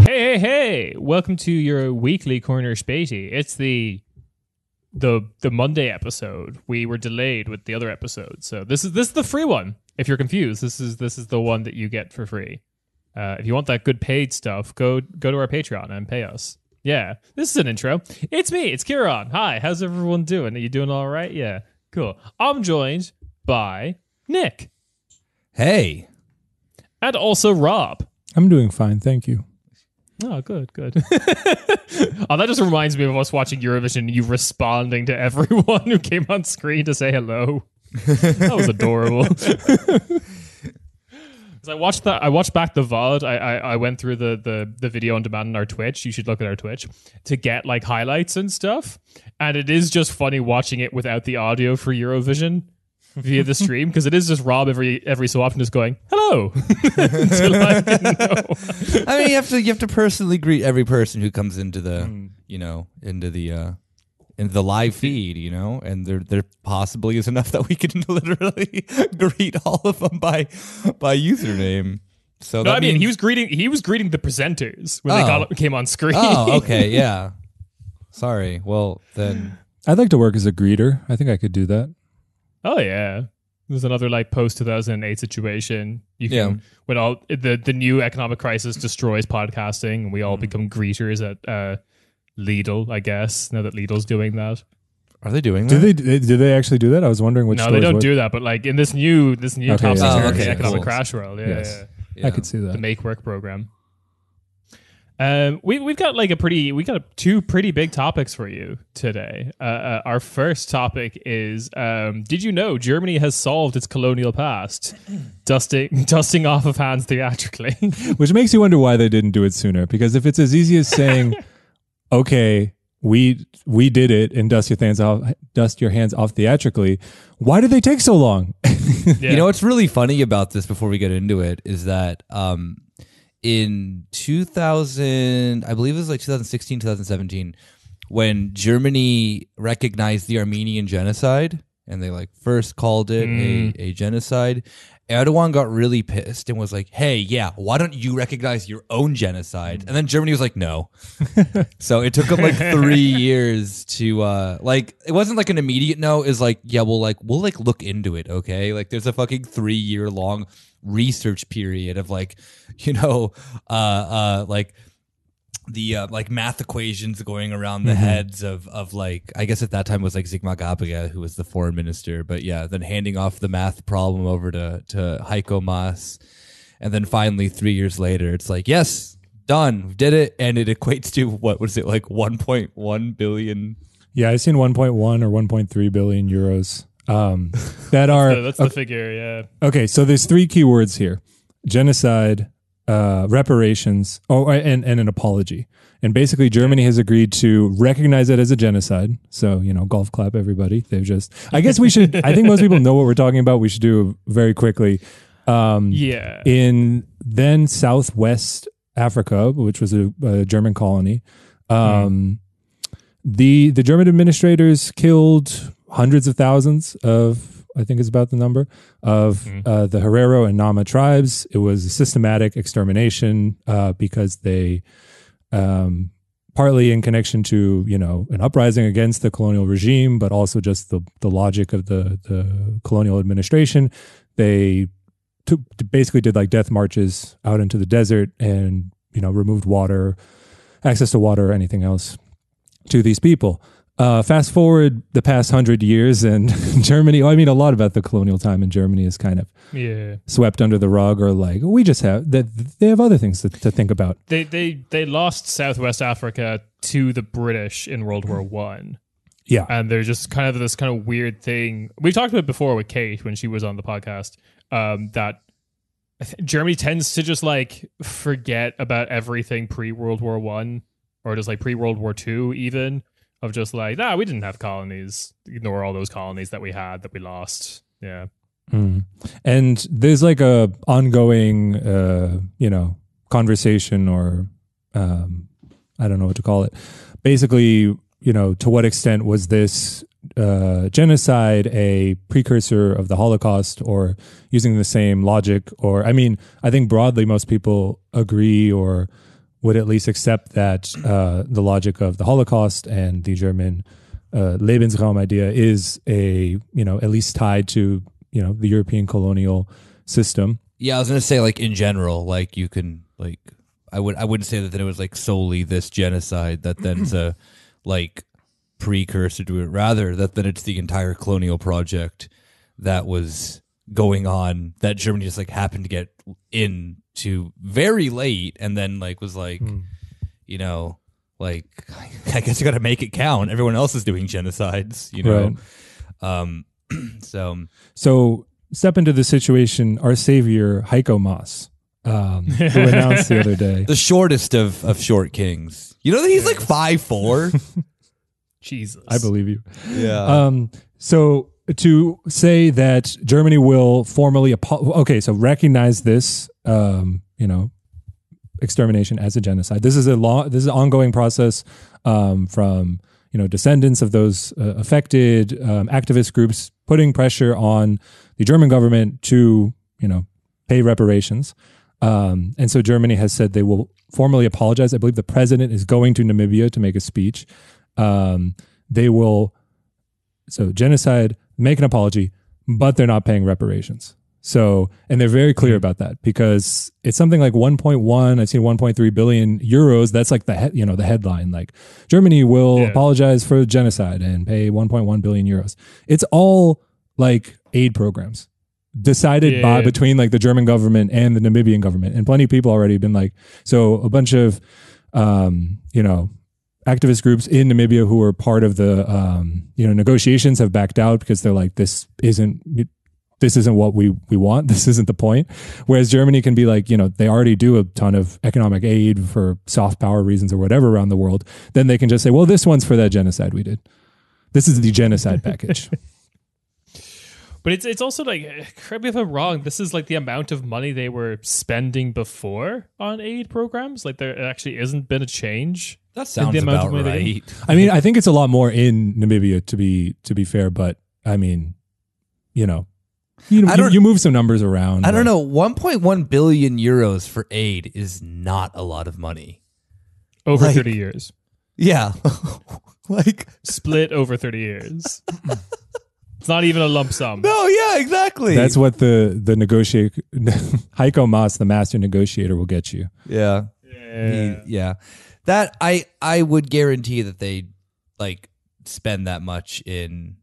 Hey! Welcome to your weekly corner, Späti. It's the Monday episode. We were delayed with the other episode, so this is the free one. If you're confused, this is the one that you get for free. If you want that good paid stuff, go to our Patreon and pay us. Yeah, this is an intro. It's me. It's Kieran. Hi. How's everyone doing? Are you doing all right? Yeah, cool. I'm joined by Nick. Hey. And also Rob. I'm doing fine, thank you. Oh, good. Oh, that just reminds me of us watching Eurovision, you responding to everyone who came on screen to say hello. That was adorable. I watched back the VOD. I went through the video on demand on our Twitch. You should look at our Twitch to get like highlights and stuff. And it is just funny watching it without the audio for Eurovision via the stream, because it is just Rob every so often just going hello. Until I didn't know. I mean, you have to personally greet every person who comes into the into the live feed, and there possibly is enough that we can literally greet all of them by username. So no, I mean he was greeting the presenters when they came on screen. Oh, okay, yeah. Sorry. Well, then I'd like to work as a greeter. I think I could do that. Oh yeah, there's another like post 2008 situation. You can when all the new economic crisis destroys podcasting, and we all become greeters at Lidl. I guess now that Lidl's doing that. Are they doing that? Do they actually do that? I was wondering which. No, they don't do that. But like in this new top security economic crash world, yeah. I could see that. The Make Work program. We've got two pretty big topics for you today. Our first topic is, did you know Germany has solved its colonial past, dusting off of hands theatrically? Which makes you wonder why they didn't do it sooner. Because if it's as easy as saying, okay, we did it and dust your hands off theatrically, why did they take so long? You know what's really funny about this before we get into it is that in 2000, I believe it was like 2016, 2017, when Germany recognized the Armenian genocide, and they like first called it a genocide, Erdogan got really pissed and was like, hey, yeah, why don't you recognize your own genocide? And then Germany was like, no. So it took them like 3 years to it wasn't like an immediate no. It's like, yeah, we'll look into it, okay? Like there's a fucking 3-year long research period of the math equations going around the heads of like, I guess at that time it was like Sigmar Gabriel, who was the foreign minister, but yeah, then handing off the math problem over to Heiko Maas, and then finally 3 years later it's like, yes, done, we did it, and it equates to what was it, like 1.1 billion? Yeah, I've seen 1.1 or 1.3 billion euros. That's the figure, yeah. Okay, so there's 3 keywords here: genocide, reparations, and an apology. And basically Germany has agreed to recognize it as a genocide. So, golf clap everybody. I guess we should, I think most people know what we're talking about. We should do very quickly. In then Southwest Africa, which was a German colony, the German administrators killed hundreds of thousands of, I think is about the number, of the Herero and Nama tribes. It was a systematic extermination because they, partly in connection to, an uprising against the colonial regime, but also just the logic of the colonial administration. They basically did like death marches out into the desert and, removed access to water or anything else to these people. Fast forward the past 100 years, and Germany, a lot about the colonial time in Germany is kind of swept under the rug, or like, they have other things to think about. They lost Southwest Africa to the British in World War I. Yeah. And there's just kind of this kind of weird thing. We talked about it before with Kate when she was on the podcast, that Germany tends to just like forget about everything pre-World War I, or just like pre-World War II even. Of just like, we didn't have colonies. Ignore all those colonies that we had that we lost. Yeah. And there's like a ongoing, conversation, or I don't know what to call it. Basically, to what extent was this genocide a precursor of the Holocaust, or using the same logic? Or, I think broadly most people agree or would at least accept that the logic of the Holocaust and the German Lebensraum idea is at least tied to the European colonial system. Yeah, I was gonna say, like, in general, like, you can, like, I wouldn't say that it was like solely this genocide that then's a like precursor to it. Rather, that then it's the entire colonial project that was going on that Germany just like happened to get into very late, and then like was like, like, I guess you got to make it count. Everyone else is doing genocides, Right. So step into the situation. Our savior Heiko Maas, who announced the other day, the shortest of short kings. You know that he's like 5'4". Jesus, I believe you. Yeah. So to say that Germany will formally recognize this, extermination as a genocide. This is an ongoing process from descendants of those affected, activist groups putting pressure on the German government to pay reparations. And so Germany has said they will formally apologize. I believe the president is going to Namibia to make a speech. They will, genocide, make an apology, but they're not paying reparations. So, and they're very clear about that because it's something like 1.1, I've seen 1.3 billion euros. That's like the headline, like Germany will apologize for genocide and pay 1.1 billion euros. It's all like aid programs decided between like the German government and the Namibian government. And plenty of people already been like, so a bunch of, activist groups in Namibia who were part of the, negotiations have backed out because they're like, this isn't what we want. This isn't the point. Whereas Germany can be like, they already do a ton of economic aid for soft power reasons or whatever around the world. Then they can just say, well, this one's for that genocide we did. This is the genocide package. But it's also like, correct me if I'm wrong, this is like the amount of money they were spending before on aid programs. Like there actually isn't been a change. That sounds about right. I mean, I think it's a lot more in Namibia to be fair, but I mean, you move some numbers around. I don't know. 1.1 billion euros for aid is not a lot of money. Over 30 years. Yeah. Like split over 30 years. It's not even a lump sum. No, yeah, exactly. That's what the Heiko Maas, the master negotiator, will get you. Yeah. Yeah. That I would guarantee that they like spend that much in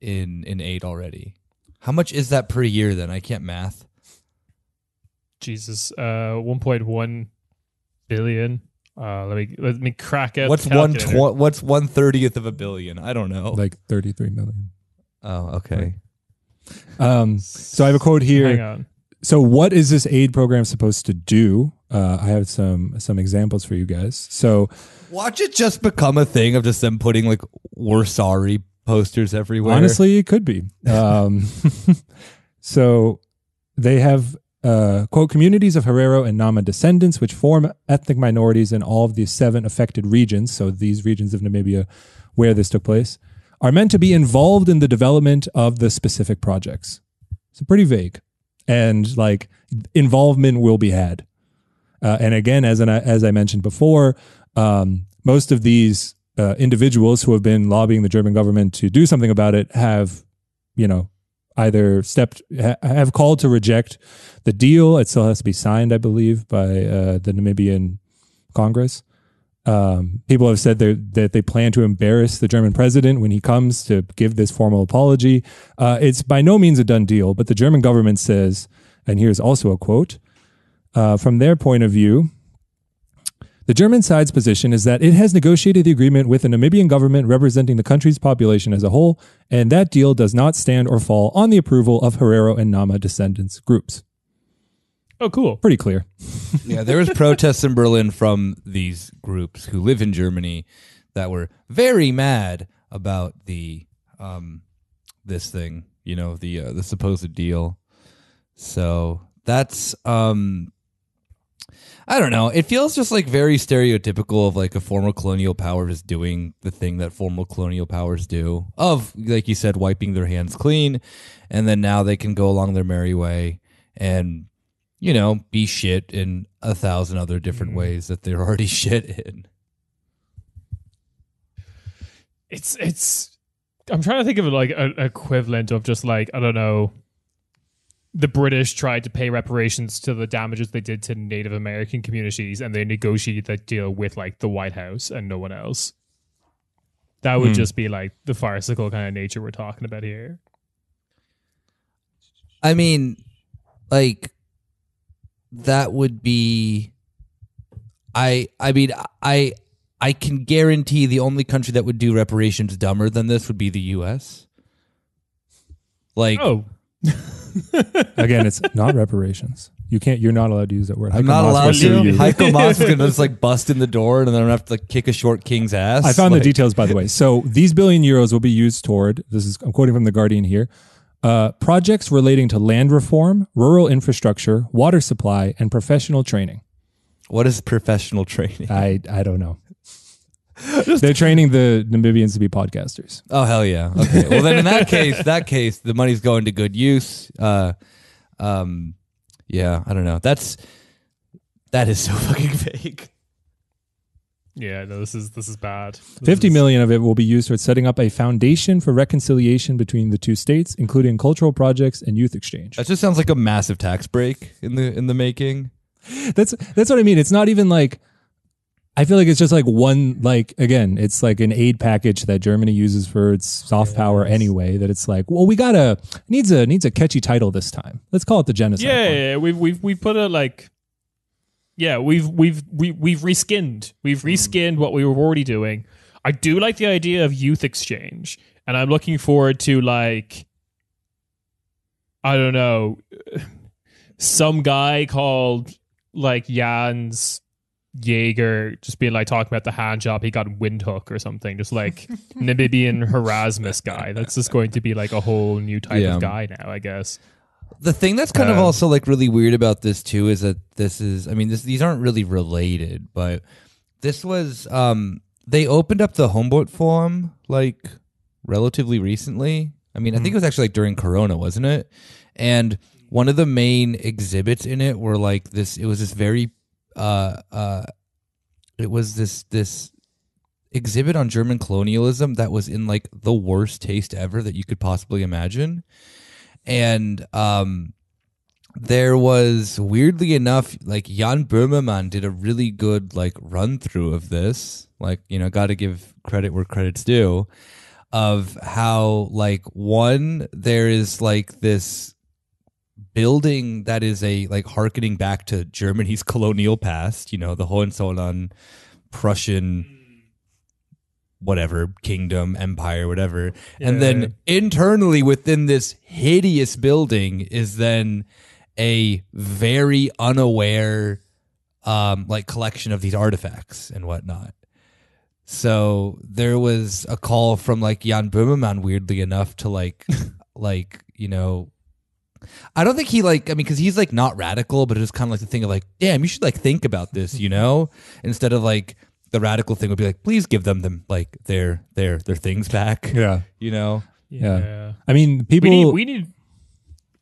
aid already. How much is that per year then? I can't math. Jesus, 1.1 billion. Let me crack out. What's 1/30th of a billion? I don't know. Like 33 million. Oh, okay. So I have a quote here. Hang on. So what is this aid program supposed to do? I have some examples for you guys. So watch it just become a thing of just them putting like "We're sorry" posters everywhere. Honestly, it could be. So they have quote, communities of Herero and Nama descendants, which form ethnic minorities in all of the 7 affected regions. So these regions of Namibia where this took place are meant to be involved in the development of the specific projects. So pretty vague. And like involvement will be had. And again, as I mentioned before, most of these individuals who have been lobbying the German government to do something about it have, either have called to reject the deal. It still has to be signed, I believe, by the Namibian Congress. People have said that they plan to embarrass the German president when he comes to give this formal apology. It's by no means a done deal, but the German government says, and here's also a quote, from their point of view, the German side's position is that it has negotiated the agreement with the Namibian government representing the country's population as a whole, and that deal does not stand or fall on the approval of Herero and Nama descendants groups. Oh, cool. Pretty clear. Yeah, there was protests in Berlin from these groups who live in Germany that were very mad about the this thing, the supposed deal. So that's I don't know. It feels just like very stereotypical of like a former colonial power just doing the thing that former colonial powers do of, like you said, wiping their hands clean, and then now they can go along their merry way. And be shit in 1,000 other different ways that they're already shit in. It's I'm trying to think of like an equivalent of just like, I don't know, the British tried to pay reparations to the damages they did to Native American communities, and they negotiated that deal with like the White House and no one else. That would just be like the farcical kind of nature we're talking about here. I mean, like, that would be. I can guarantee the only country that would do reparations dumber than this would be the U.S. Like, again, it's not reparations. You're not allowed to use that word. I'm not allowed to. Heiko Maas is going to just like bust in the door, and then I'm going to have to like kick a short king's ass. I found the details, by the way. So these billion euros will be used toward, I'm quoting from The Guardian here, projects relating to land reform, rural infrastructure, water supply, and professional training. What is professional training? I don't know. They're training the Namibians to be podcasters. Oh, hell yeah. Okay. Well, then in that case, the money's going to good use. Yeah, I don't know. That is so fucking fake. Yeah, no, this is bad. 50 million of it will be used towards setting up a foundation for reconciliation between the two states, including cultural projects and youth exchange. That just sounds like a massive tax break in the making. That's what I mean. It's not even like, I feel like it's just like one, like, again, it's like an aid package that Germany uses for its soft power anyway, that it's like, well, needs a catchy title this time. Let's call it the genocide. Yeah, we've put a like, yeah, we've reskinned. We've reskinned what we were already doing. I do like the idea of youth exchange, and I'm looking forward to, like, I don't know, some guy called like Jans Jaeger just being like talking about the hand job he got in Windhoek or something, just like Namibian Erasmus guy. That's just going to be like a whole new type of guy now, I guess. The thing that's kind of also like really weird about this too is that these aren't really related, but this was they opened up the Humboldt Forum like relatively recently. I mean, I think it was actually like during Corona, wasn't it? And one of the main exhibits in it were like this. It was this very it was this exhibit on German colonialism that was in like the worst taste ever that you could possibly imagine. And there was, weirdly enough, like Jan Böhmermann did a really good like run through of this. Like, got to give credit where credit's due, of how like there is like this building that is a like harkening back to Germany's colonial past, the Hohenzollern Prussian whatever kingdom, empire, whatever. Yeah. And then internally within this hideous building is then a very unaware like collection of these artifacts and whatnot. So there was a call from like Jan Böhmermann, weirdly enough, to like I don't think he because he's like not radical, but it's kind of like the thing of like, damn, you should like think about this, instead of like the radical thing would be like, please give them like their things back. Yeah. Yeah. I mean, people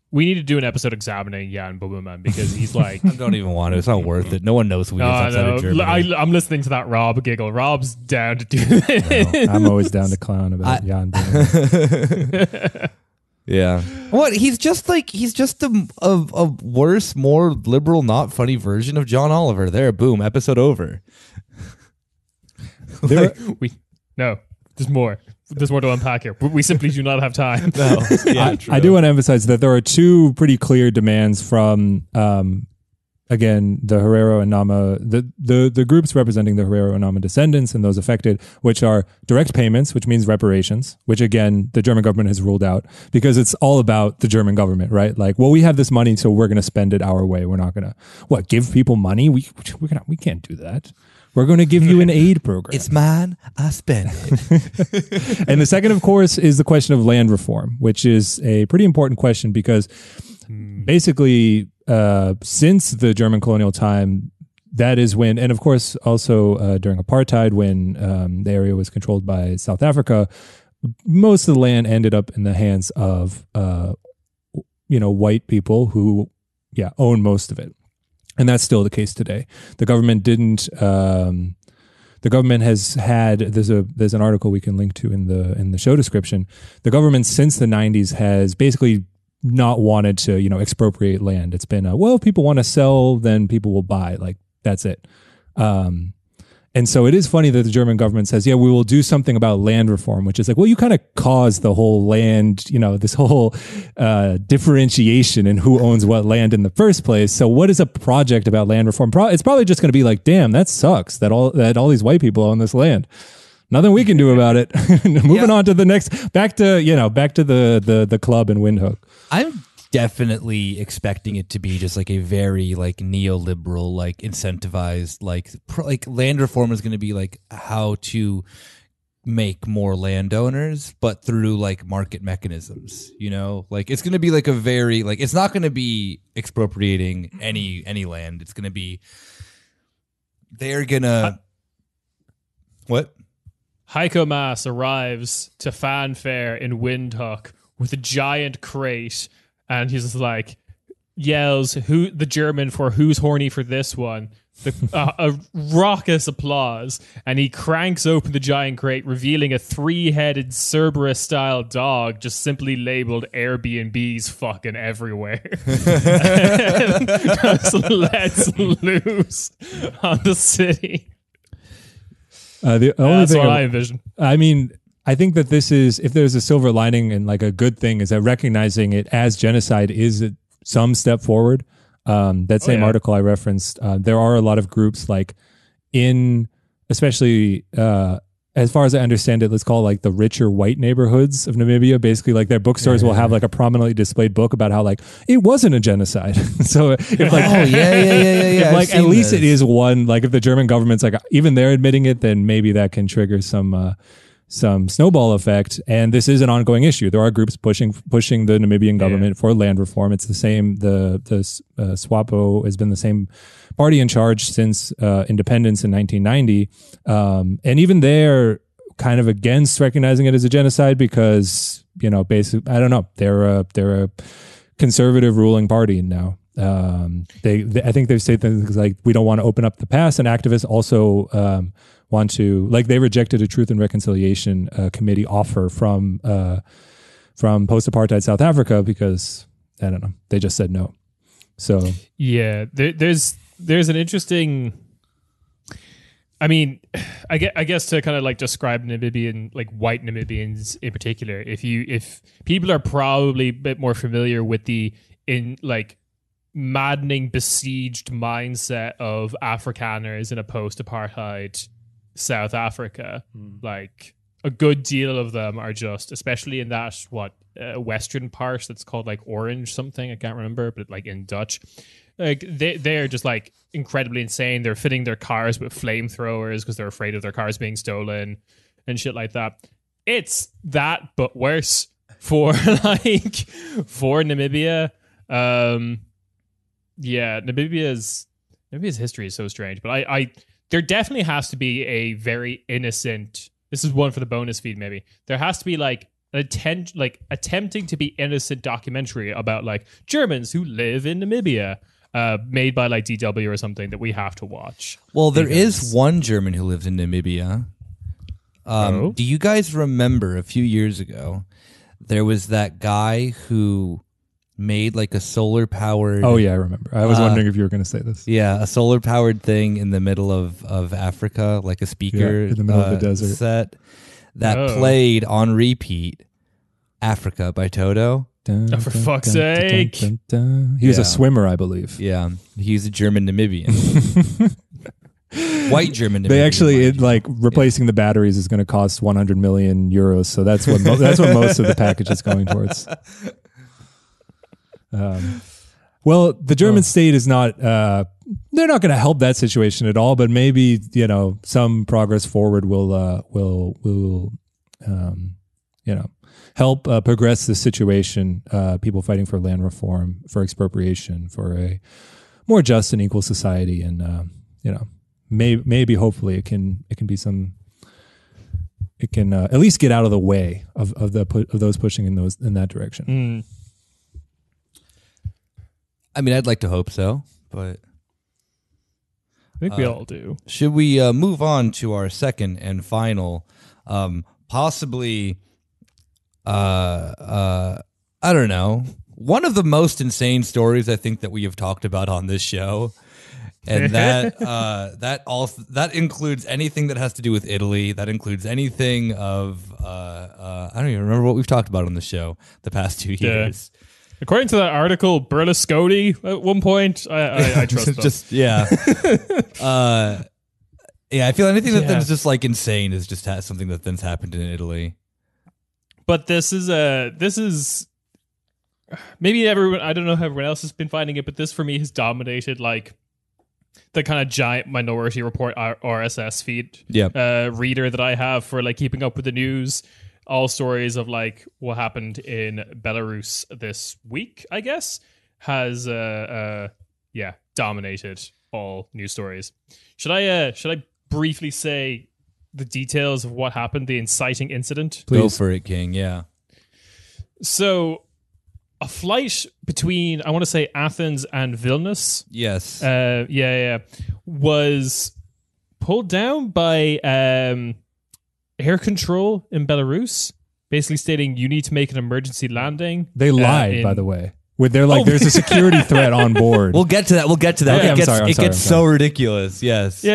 we need to do an episode examining Jan Böhmermann, because he's like, I don't even want to. It's not worth it. No one knows who he is outside of Germany. I'm listening to that Rob giggle. Rob's down to do this. No, I'm always down to clown about Jan Böhmermann. Yeah. What? He's just a worse, more liberal, not funny version of John Oliver. There, boom, episode over. No, there's more. There's more to unpack here. We simply do not have time. No. Yeah, I do want to emphasize that there are two pretty clear demands from again, the Herero and Nama, the groups representing the Herero and Nama descendants and those affected, which are direct payments, which means reparations, which again, the German government has ruled out because it's all about the German government, right? Like, well, we have this money, so we're going to spend it our way. We're not going to, give people money? We can't do that. We're going to give you an aid program. It's mine. I spend it. And the second, of course, is the question of land reform, which is a pretty important question because basically, since the German colonial time, that is when, and of course also during apartheid, when the area was controlled by South Africa, most of the land ended up in the hands of white people who own most of it. And that's still the case today. The government didn't. The government has had. There's an article we can link to in the show description. The government since the 90s has basically not wanted to expropriate land. It's been if people want to sell, then people will buy. Like that's it. And so it is funny that the German government says, we will do something about land reform, which is like, well, you kind of caused the whole land, this whole differentiation in who owns what land in the first place. So what is a project about land reform? It's probably just going to be like, damn, that sucks that all these white people own this land. Nothing we can do about it. Moving on to the next, back to the club in Windhoek. I'm definitely expecting it to be just like a very like neoliberal, like incentivized, like land reform is going to be like how to make more landowners, but through like market mechanisms, like it's going to be like a very, like, it's not going to be expropriating any land. It's going to be, they're going to, what? Heiko Maas arrives to fanfare in Windhoek with a giant crate. And he's just like, yells, the German for who's horny for this one. A raucous applause. And he cranks open the giant crate, revealing a 3-headed Cerberus-style dog just simply labeled Airbnbs fucking everywhere. Just lets loose on the city. That's what I envision. I mean, I think that this is, if there's a silver lining and like a good thing, is that recognizing it as genocide is some step forward. That same article I referenced, there are a lot of groups like especially as far as I understand it, let's call it like the richer white neighborhoods of Namibia. Basically, like their bookstores will have like a prominently displayed book about how like it wasn't a genocide. So if like, if like at least it is one, like if the German government's like even they're admitting it, then maybe that can trigger some snowball effect. And this is an ongoing issue. There are groups pushing the Namibian government for land reform. It's the same. The SWAPO has been the same party in charge since independence in 1990. And even they're kind of against recognizing it as a genocide because, basically, I don't know, they're a conservative ruling party now. I think they've said things like, we don't want to open up the past, and activists also want to, like, they rejected a Truth and Reconciliation Committee offer from post-apartheid South Africa because, I don't know, they just said no. So there's an interesting, I mean, I guess to kind of like describe Namibian, like white Namibians in particular, if people are probably a bit more familiar with the maddening besieged mindset of Afrikaners in a post-apartheid South Africa, like a good deal of them are just, especially in that western part that's called like Orange something, I can't remember, but like in Dutch, like they're just like incredibly insane. They're fitting their cars with flamethrowers because they're afraid of their cars being stolen and shit like that. It's that but worse for Namibia. Namibia's history is so strange, but I there definitely has to be a very innocent, this is one for the bonus feed maybe, there has to be like attempting to be innocent documentary about like Germans who live in Namibia, made by like DW or something that we have to watch. Well, there is one German who lives in Namibia. Do you guys remember a few years ago there was that guy who made like a solar powered... Oh yeah, I remember. I was wondering if you were going to say this. Yeah, a solar powered thing in the middle of Africa, like a speaker in the middle of the desert set that played on repeat Africa by Toto. For fuck's sake. He was a swimmer, I believe. Yeah, he's a German Namibian. White German Namibian. They actually, replacing the batteries is going to cost 100 million euros, so that's what most of the package is going towards. Well, the German state is not, they're not going to help that situation at all, but maybe, some progress forward will help progress the situation. People fighting for land reform, for expropriation, for a more just and equal society. And, maybe hopefully it can be it can at least get out of the way of those pushing in that direction. I mean, I'd like to hope so, but I think we all do. should we move on to our second and final, possibly, I don't know, one of the most insane stories I think that we have talked about on this show, and that includes anything that has to do with Italy. That includes anything of I don't even remember what we've talked about on the show the past 2 years. According to that article, Berlusconi at one point, I trust them. Just yeah, yeah. I feel anything that's just like insane is just something that then's happened in Italy. But this is maybe everyone. I don't know how everyone else has been finding it, but this for me has dominated like the kind of giant Minority Report RSS feed reader that I have for like keeping up with the news. All stories of like what happened in Belarus this week, I guess, has dominated all news stories. Should I briefly say the details of what happened, the inciting incident? Please. Go for it, King. Yeah. So a flight between, I want to say, Athens and Vilnius. Yes. Was pulled down by air control in Belarus, basically stating you need to make an emergency landing. They lied, by the way. They're like, there's a security threat on board. We'll get to that. Okay, It gets so ridiculous. Yes. Yeah.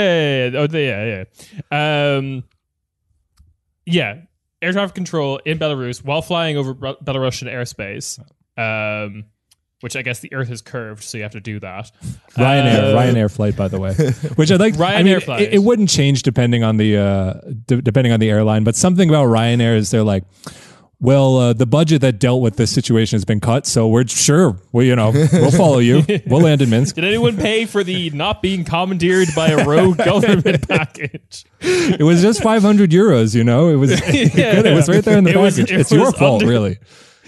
Air traffic control in Belarus while flying over Belarusian airspace. Which I guess the Earth is curved, so you have to do that. Ryanair flight, by the way, which I'd like. Ryanair flight. It wouldn't change depending on the airline, but something about Ryanair is they're like, well, the budget that dealt with this situation has been cut, so we're sure we'll follow you. We'll land in Minsk. Did anyone pay for the not being commandeered by a rogue government package? It was just €500. It was it was right there in the package. It's your fault, really.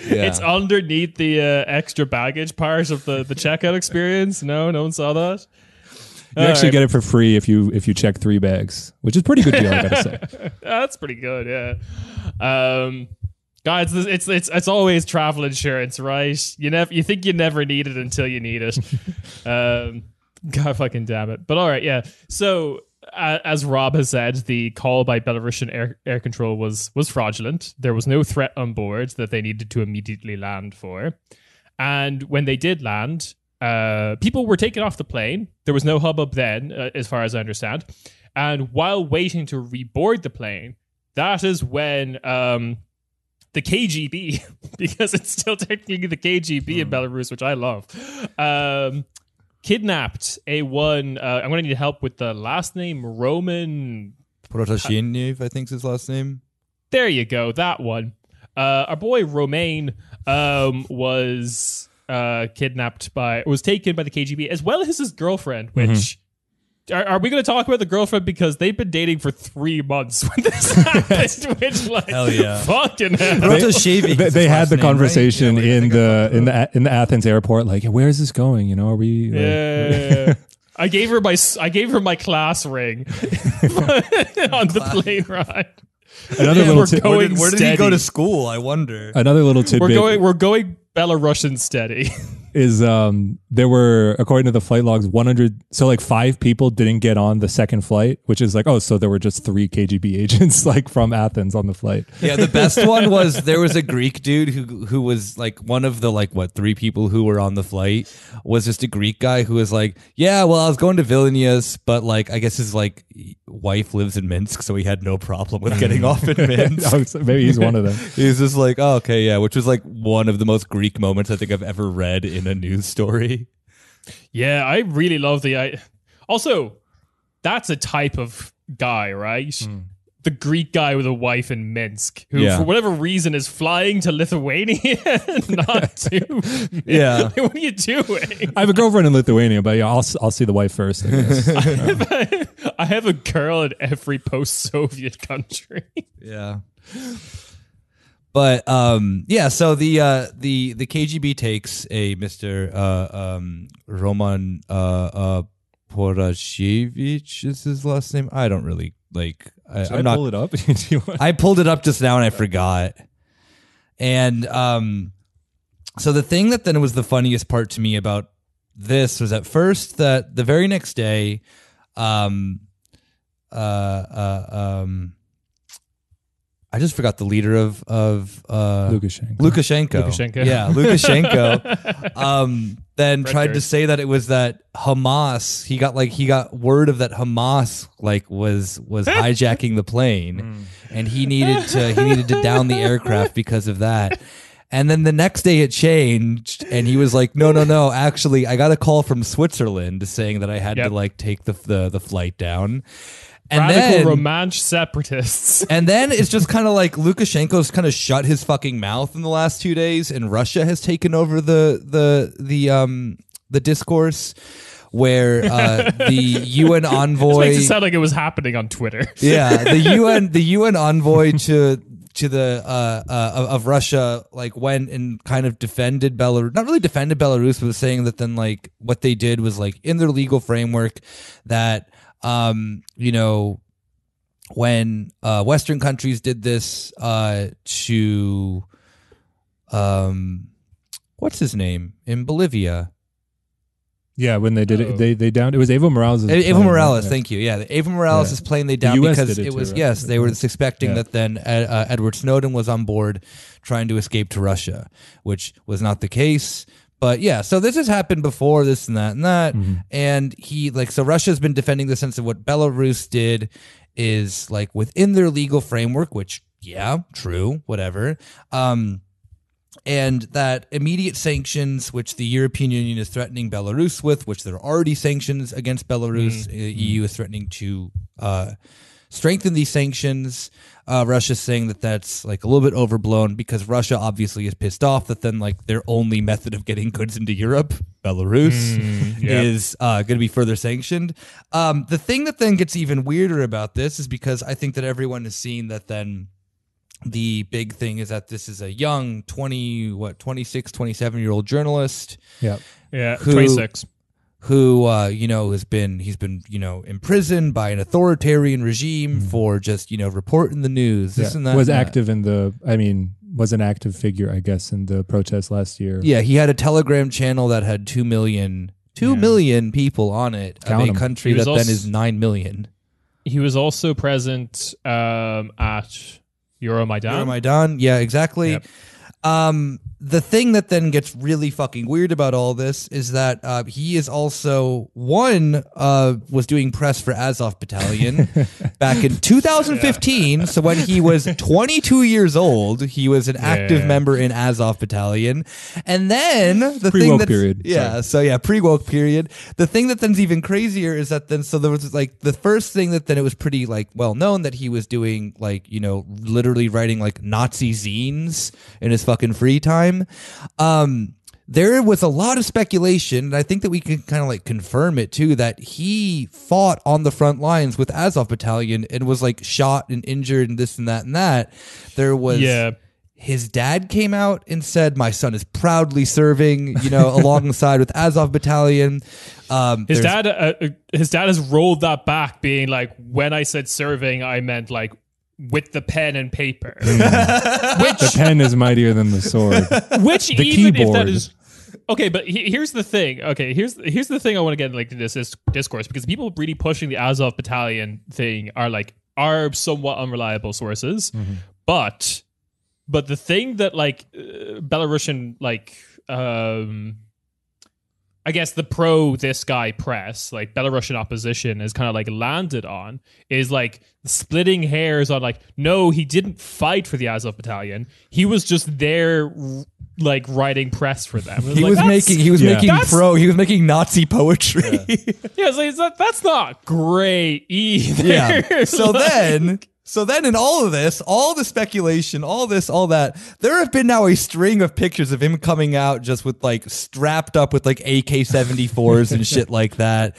Yeah. It's underneath the extra baggage part of the checkout experience. No one saw that. You actually get it for free if you check 3 bags, which is a pretty good deal, I gotta say. That's pretty good, yeah. Guys, it's always travel insurance, right? You think you never need it until you need it. God fucking damn it! But all right, yeah. So as Rob has said, the call by Belarusian air control was fraudulent. There was no threat on board that they needed to immediately land for. And when they did land, people were taken off the plane. There was no hubbub then, as far as I understand. And while waiting to reboard the plane, that is when the KGB, because it's still technically the KGB in Belarus, which I love, kidnapped I'm going to need help with the last name, Roman Protashev, I think is his last name. There you go, that one. Our boy Romain was taken by the KGB, as well as his girlfriend, which... Are we going to talk about the girlfriend? Because they've been dating for 3 months when this happened. Which, like, hell yeah, fucking hell. They had the conversation right? in the Athens airport. Like, where is this going? Are we? Yeah. I gave her my class ring on the plane ride. Another little where did he go to school? I wonder. Another little tidbit. We're going Belarusian steady. Is there were, according to the flight logs, 100, so like 5 people didn't get on the second flight, which is like, so there were just 3 KGB agents like from Athens on the flight. Yeah, the best one was there was a Greek dude who was like one of the 3 people who were on the flight, was just a Greek guy who was like, yeah, well, I was going to Vilnius, but like I guess his wife lives in Minsk, so he had no problem with getting off in Minsk. Maybe he's one of them. He's just like, oh, okay, yeah, which was like one of the most Greek moments I think I've ever read in a news story. Yeah, I really love also, that's a type of guy, right? The Greek guy with a wife in Minsk who, for whatever reason, is flying to Lithuania not to. Yeah. What are you doing? I have a girlfriend in Lithuania, but I'll see the wife first, I guess. I have a girl in every post-Soviet country. Yeah. But so the KGB takes a Mr. Roman Porashevich is his last name. I don't really like. Pull it up? I pulled it up just now and I forgot. And so the thing that then was the funniest part to me about this was at first that the very next day, I just forgot the leader of Lukashenko. Lukashenko. Yeah, Lukashenko. Then tried to say that it was that Hamas. He got word of that Hamas was hijacking the plane, and he needed to down the aircraft because of that. And then the next day it changed, and he was like, no. Actually, I got a call from Switzerland saying that I had to take the flight down. And Radical Romansh separatists. And then it's just kind of like Lukashenko's kind of shut his fucking mouth in the last 2 days, and Russia has taken over the discourse, where the UN envoy makes it sound like it was happening on Twitter. Yeah, the UN envoy to the of Russia went and kind of defended Belarus, not really defended Belarus, but was saying that then what they did was in their legal framework that when Western countries did this to what's his name in Bolivia. Yeah, when they did it, they downed. It was Evo Morales. Evo Morales, thank you. Yeah, the Evo Morales' plane they downed because did it was too, right? yes, they were suspecting that then Edward Snowden was on board trying to escape to Russia, which was not the case. But yeah, so this has happened before, this and that, and he so Russia's been defending the sense of what Belarus did is within their legal framework, which true, whatever. And that immediate sanctions, which the European Union is threatening Belarus with, which there are already sanctions against Belarus, EU is threatening to strengthen these sanctions. Russia's saying that that's a little bit overblown because Russia obviously is pissed off that then their only method of getting goods into Europe, Belarus, is going to be further sanctioned. The thing that then gets even weirder about this is because I think that everyone has seen that then the big thing is that this is a young 26, 27-year-old journalist. Yeah. Yeah, 26. Who he's been imprisoned by an authoritarian regime for just reporting the news. This and that. Was active was an active figure, I guess, in the protests last year. Yeah, he had a Telegram channel that had 2 million people on it. Of a country that then is 9 million. He was also present at Euromaidan, yeah, exactly. Yep. The thing that then gets really fucking weird about all this is that he is also was doing press for Azov battalion back in 2015. So when he was 22 years old, he was an active member in Azov battalion. And then the pre-woke thing period. Pre-woke period. The thing that then's even crazier is that then there was the first thing that then it was pretty well known that he was doing literally writing Nazi zines in his fucking free time. There was a lot of speculation, and I think that we can kind of confirm it too, that he fought on the front lines with Azov battalion and was shot and injured and this and that and that. There was his dad came out and said, "My son is proudly serving, alongside with Azov battalion." His dad has rolled that back, being when I said serving, I meant with the pen and paper. Which the pen is mightier than the sword. Which the even keyboard. if that is okay, but here's the thing. Okay, here's the thing I want to get into this discourse, because people really pushing the Azov battalion thing are somewhat unreliable sources. But the thing that Belarusian I guess the this guy press, Belarusian opposition, is kind of landed on is splitting hairs on no, he didn't fight for the Azov battalion. He was just there writing press for them. He was making Nazi poetry. That's not great either. Yeah. So then in all of this, all the speculation, all that, there have been now a string of pictures of him coming out just with strapped up with AK-74s and shit like that,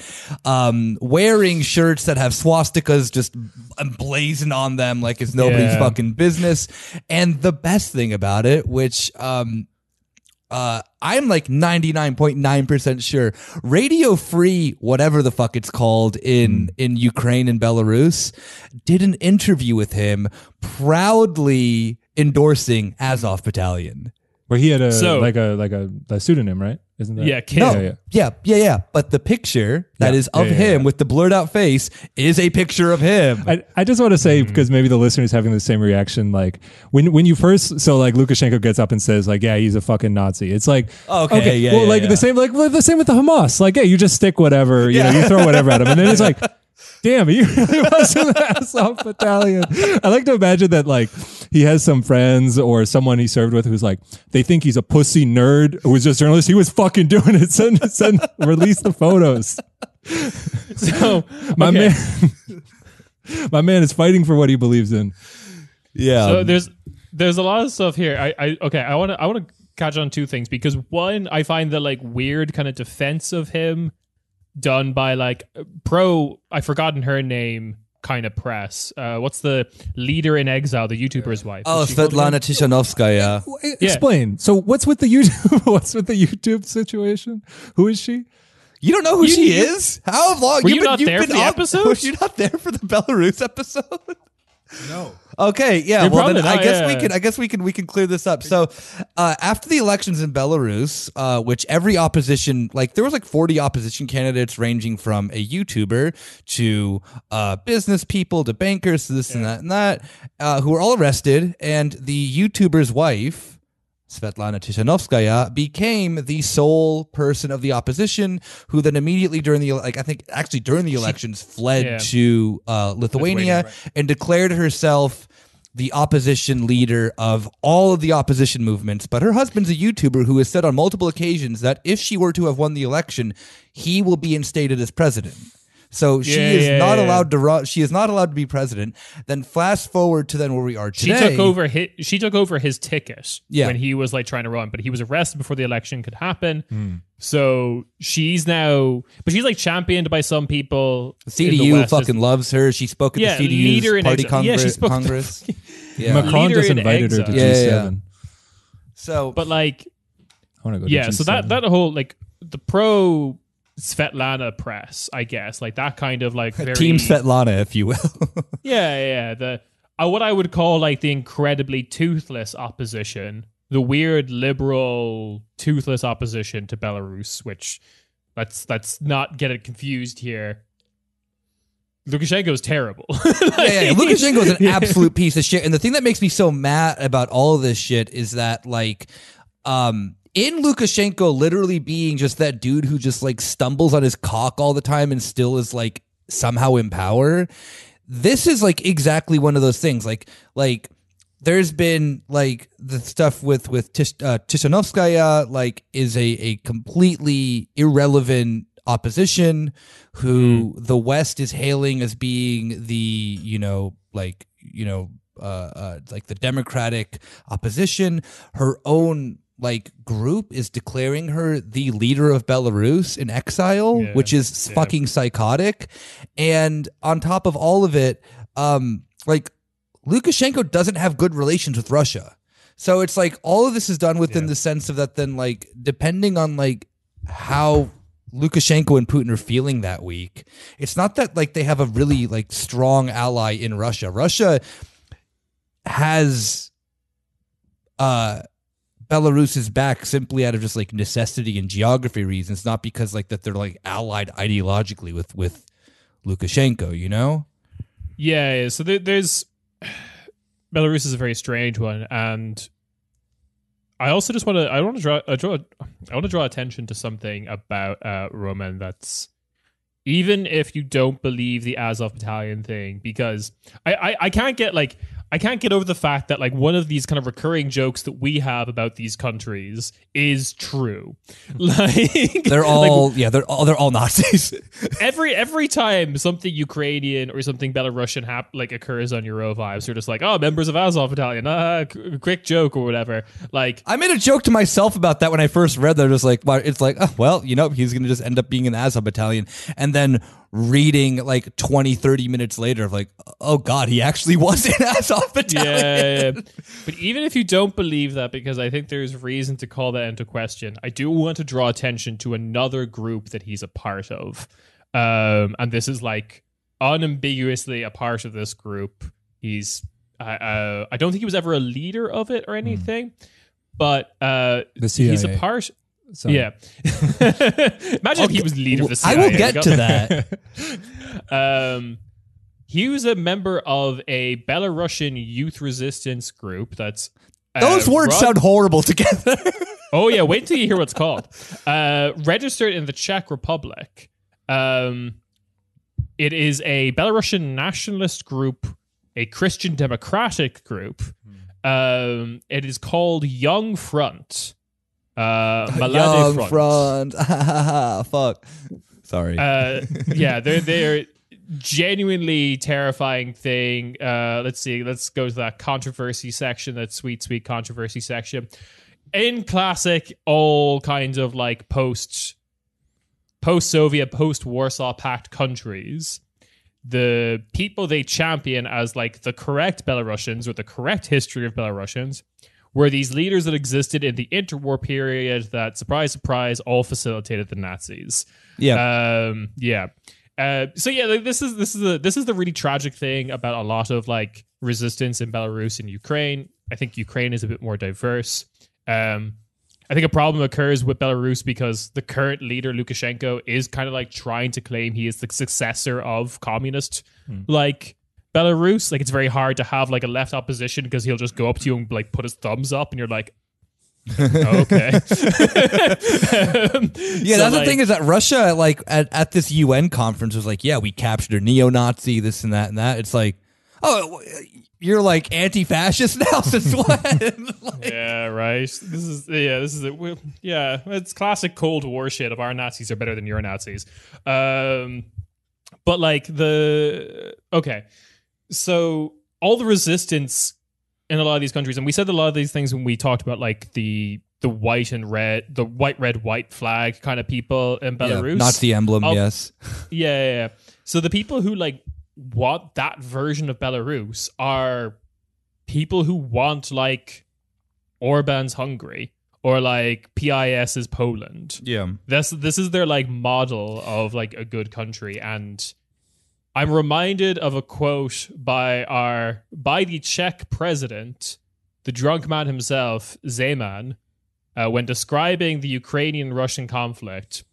wearing shirts that have swastikas just emblazoned on them it's nobody's fucking business. And the best thing about it, which I'm 99.9% sure Radio Free, whatever the fuck it's called in Ukraine and Belarus, did an interview with him proudly endorsing Azov battalion. Where he had a pseudonym, right? Isn't that? Yeah, Kim. No, yeah. But the picture that is of him with the blurred out face is a picture of him. I just want to say, because maybe the listener's having the same reaction, like when you first, so like Lukashenko gets up and says like, yeah, he's a fucking Nazi. It's like, the same, like the same with the Hamas. Like, yeah, you just stick whatever, you know, you throw whatever at him. And then it's like, damn, he really was in the Azov battalion. I like to imagine that like he has some friends or someone he served with who's like, they think he's a pussy nerd who was just a journalist. He was fucking doing it. Send release the photos. So my man is fighting for what he believes in. Yeah. So there's a lot of stuff here. I want to catch on two things, because one, I find the like weird kind of defense of him done by like I've forgotten her name, kind of press. What's the leader in exile, the YouTuber's wife? Oh, Svetlana Tishanovskaya. Explain. So what's with the YouTube? What's with the YouTube situation? Who is she? You don't know who she is? How long? Were you not there for the episode? Were you not there for the Belarus episode? No. Okay, yeah. You're Well, then probably I guess we can clear this up. So, after the elections in Belarus, which every opposition, like there was like 40 opposition candidates, ranging from a YouTuber to business people to bankers to this and that, who were all arrested, and the YouTuber's wife, Svetlana Tishanovskaya, became the sole person of the opposition, who then immediately during the elections fled to Lithuania, and declared herself the opposition leader of all of the opposition movements. But her husband's a YouTuber who has said on multiple occasions that if she were to have won the election, he will be instated as president. So she is not allowed to she is not allowed to be president. Then fast forward to then where we are today. She took over his ticket when he was like trying to run, but he was arrested before the election could happen. So she's now, but she's like championed by some people. The CDU fucking loves her. She spoke at the CDU's party congress. Macron just invited her to G7. So, I but like, want to go to G7. So that whole like the pro Svetlana press, I guess, like that kind of like very, Team Svetlana, if you will. the what I would call like the incredibly toothless opposition, the weird liberal toothless opposition to Belarus, which let's not get it confused here. Lukashenko is terrible. Lukashenko is an absolute piece of shit. And the thing that makes me so mad about all of this shit is that like in Lukashenko literally being just that dude who just like stumbles on his cock all the time and still is like somehow in power. This is like exactly one of those things. Like there's been like the stuff with Tishanovskaya, like is a completely irrelevant opposition who the West is hailing as being the, like the democratic opposition. Her own like group is declaring her the leader of Belarus in exile, which is fucking psychotic. And on top of all of it, like Lukashenko doesn't have good relations with Russia. So it's like all of this is done within the sense of that then like depending on like how Lukashenko and Putin are feeling that week, it's not that like they have a really like strong ally in Russia. Russia has Belarus's back simply out of just like necessity and geography reasons, not because like that they're like allied ideologically with Lukashenko, you know? Yeah. So there's Belarus is a very strange one, and I also just want to draw attention to something about Roman that's, even if you don't believe the Azov battalion thing, because I can't get over the fact that like one of these kind of recurring jokes that we have about these countries is true. Like they're all Nazis. every time something Ukrainian or something Belarusian occurs on Euro Vibes, you're just like, oh, members of Azov battalion, quick joke or whatever. Like I made a joke to myself about that when I first read that. Just like, it's like, oh, well, he's gonna just end up being in the Azov battalion, and then reading like 20-30 minutes later of like, oh god, he actually was in Azov battalion. But even if you don't believe that, because I think there's reason to call that into question, I do want to draw attention to another group that he's a part of, and this is like unambiguously a part of this group. He's I don't think he was ever a leader of it or anything, but the CIA. He's a part. So, Yeah. Imagine if he was leader of the CIA. I will get to that. He was a member of a Belarusian youth resistance group that's Those words sound horrible together. Oh yeah, wait until you hear what it's called. Registered in the Czech Republic. It is a Belarusian nationalist group, a Christian democratic group. It is called Young Front. Young Front. Fuck. Sorry. Yeah, they're genuinely terrifying thing. Let's see. Let's go to that controversy section, that sweet controversy section. In classic, all kinds of like post-Soviet, post-Warsaw Pact countries, the people they champion as like the correct Belarusians or the correct history of Belarusians were these leaders that existed in the interwar period that, surprise, surprise, all facilitated the Nazis. Yeah. So yeah, this is the really tragic thing about a lot of like resistance in Belarus and Ukraine. I think Ukraine is a bit more diverse. I think a problem occurs with Belarus because the current leader Lukashenko is kind of like trying to claim he is the successor of communist like Belarus. Like it's very hard to have like a left opposition because he'll just go up to you and like put his thumbs up and you're like, okay. Yeah, that's the thing is that Russia, like at this UN conference, was like, yeah, we captured a neo-Nazi, this and that and that. It's like, oh, you're like anti-fascist now since when? Like, yeah, right. This is it. Yeah, it's classic Cold War shit of our Nazis are better than your Nazis. But like okay, so all the resistance in a lot of these countries, and we said a lot of these things when we talked about like the white and red, the white, red, white flag kind of people in Belarus. Yeah, Nazi emblem, yes. Yeah. So the people who like want that version of Belarus are people who want like Orban's Hungary or like PIS's Poland. Yeah. This is their like model of like a good country. And I'm reminded of a quote by the Czech president, the drunk man himself, Zeman, when describing the Ukrainian-Russian conflict.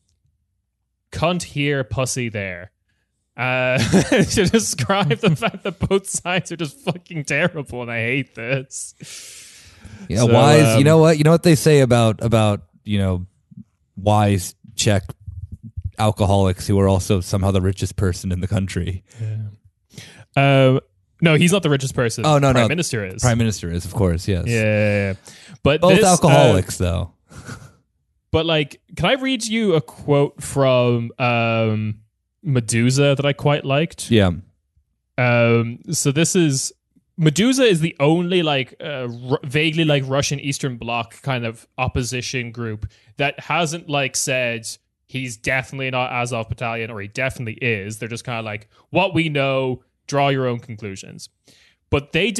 Cunt here, pussy there. To describe the fact that both sides are just fucking terrible and I hate this. Yeah, so, wise. You know what they say about wise Czech alcoholics who are also somehow the richest person in the country. Yeah. No, he's not the richest person. Oh no, Prime Minister is. Prime Minister is, of course, yes. Yeah. But both alcoholics though. But like, can I read you a quote from Medusa that I quite liked? Yeah. So this is Medusa is the only like vaguely like Russian Eastern Bloc kind of opposition group that hasn't like said he's definitely not Azov battalion or he definitely is. They're just kind of like, what we know, draw your own conclusions. But they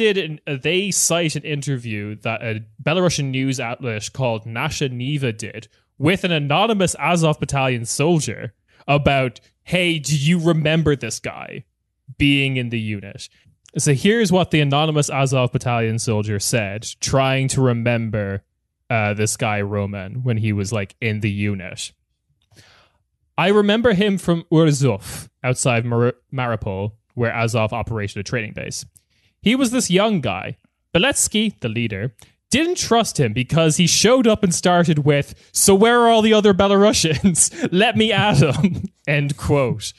cite an interview that a Belarusian news outlet called Nasha Niva did with an anonymous Azov battalion soldier about, hey, do you remember this guy being in the unit? So here's what the anonymous Azov battalion soldier said, trying to remember this guy Roman when he was like in the unit. I remember him from Azov, outside Mariupol, where Azov operated a training base. He was this young guy. Beletsky, the leader, didn't trust him because he showed up and started with, so where are all the other Belarusians? Let me at him. End quote.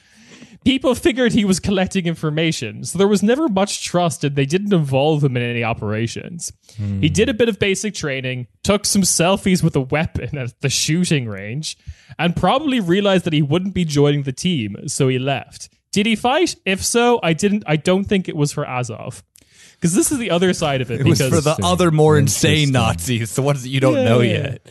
People figured he was collecting information, so there was never much trust and they didn't involve him in any operations. He did a bit of basic training, took some selfies with a weapon at the shooting range, and probably realized that he wouldn't be joining the team, so he left. Did he fight? If so, I don't think it was for Azov. Because this is the other side of it. It was for the other more insane Nazis, the ones that you don't know yet.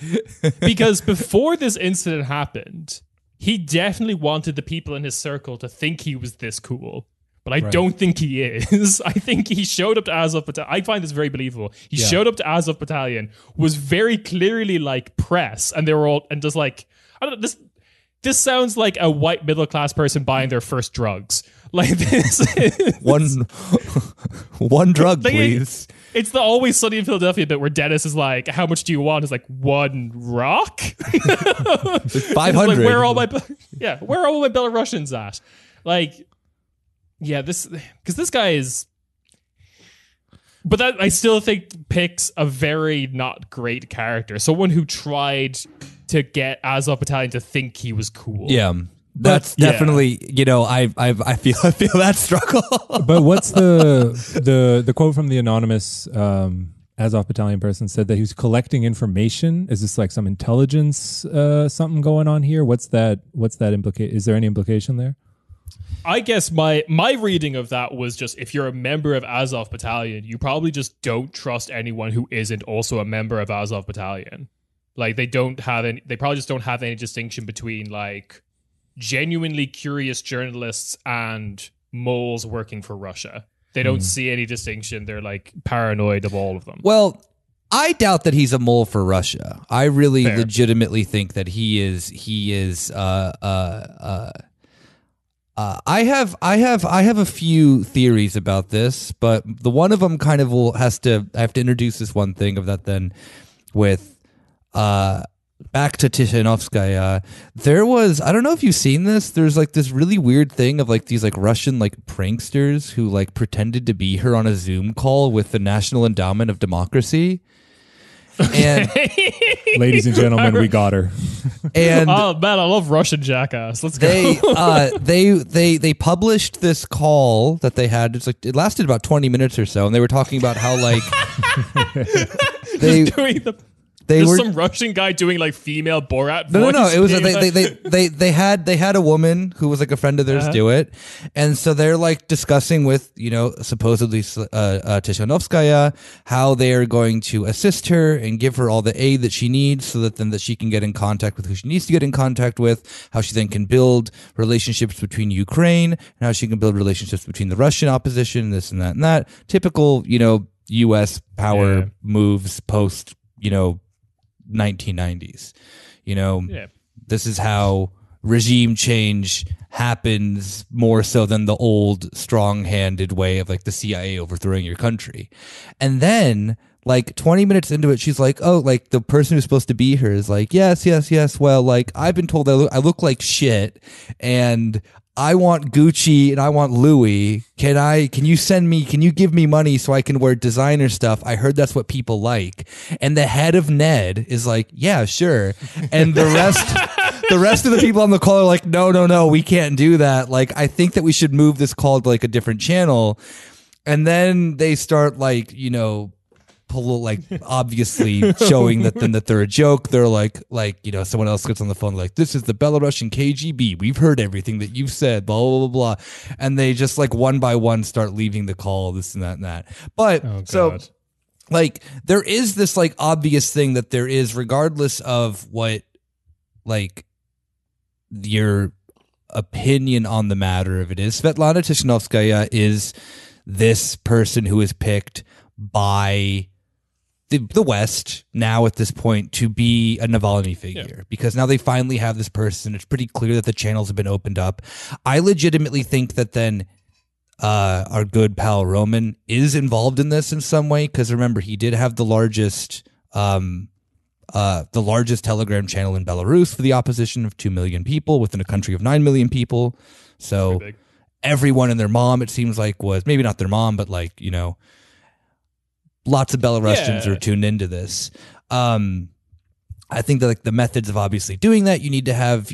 Because before this incident happened, he definitely wanted the people in his circle to think he was this cool. But I don't think he is. I think he showed up to Azov Battalion. I find this very believable. He showed up to Azov Battalion, was very clearly like press, and they were all, and just like, I don't know, this sounds like a white middle class person buying their first drugs. Like this. One drug, please. It's the Always Sunny in Philadelphia bit where Dennis is like, "How much do you want?" It's like, "1 rock." 500. Like, where are all my Belarusians at? Like, yeah, because this guy is. But that I still think picks a very not great character. Someone who tried to get Azov Battalion to think he was cool. Yeah. That's definitely, I feel that struggle. But what's the quote from the anonymous Azov Battalion person said that he was collecting information? Is this like some intelligence something going on here? What's that implicate? Is there any implication there? I guess my reading of that was just, if you're a member of Azov Battalion, you probably just don't trust anyone who isn't also a member of Azov Battalion. Like they probably just don't have any distinction between like genuinely curious journalists and moles working for Russia. They don't see any distinction. They're like paranoid of all of them. Well, I doubt that he's a mole for Russia. I really legitimately think that he is. I have a few theories about this, but the one of them kind of I have to introduce this one thing of that then with back to Tishanovskaya. There was, I don't know if you've seen this, there's like this really weird thing of like these like Russian like pranksters who like pretended to be her on a Zoom call with the National Endowment of Democracy. And ladies and gentlemen, we got her. And oh man, I love Russian jackass. Let's go. They published this call that they had. It's like it lasted about 20 minutes or so, and they were talking about how like There's some Russian guy doing like female Borat voice. No. It was they had a woman who was like a friend of theirs do it, and so they're like discussing with supposedly Tishanovskaya how they are going to assist her and give her all the aid that she needs, so that she can get in contact with who she needs to get in contact with. How she then can build relationships between Ukraine, and how she can build relationships between the Russian opposition, this and that and that. Typical U.S. power moves post 1990s. This is how regime change happens, more so than the old strong-handed way of like the CIA overthrowing your country. And then like 20 minutes into it, she's like, oh, like the person who's supposed to be here is like, yes. Well, like I've been told I look like shit, and I want Gucci and I want Louis. Can you give me money so I can wear designer stuff? I heard that's what people like. And the head of Ned is like, yeah, sure. And the rest of the people on the call are like, no, we can't do that. Like, I think that we should move this call to like a different channel. And then they start like, obviously showing that they're a joke. They're like someone else gets on the phone like, this is the Belarusian KGB. We've heard everything that you've said, blah, blah, blah, blah. And they just like one by one start leaving the call, this and that and that. But so like there is this like obvious thing that there is, regardless of what like your opinion on the matter of it is. Svetlana Tishanovskaya is this person who is picked by the West now at this point to be a Navalny figure, because now they finally have this person. It's pretty clear that the channels have been opened up. I legitimately think that then our good pal Roman is involved in this in some way, because remember, he did have the largest Telegram channel in Belarus for the opposition of 2 million people within a country of 9 million people. So everyone and their mom, it seems like, was maybe not their mom, but like lots of Belarusians are tuned into this. I think that like the methods of obviously doing that, you need to have,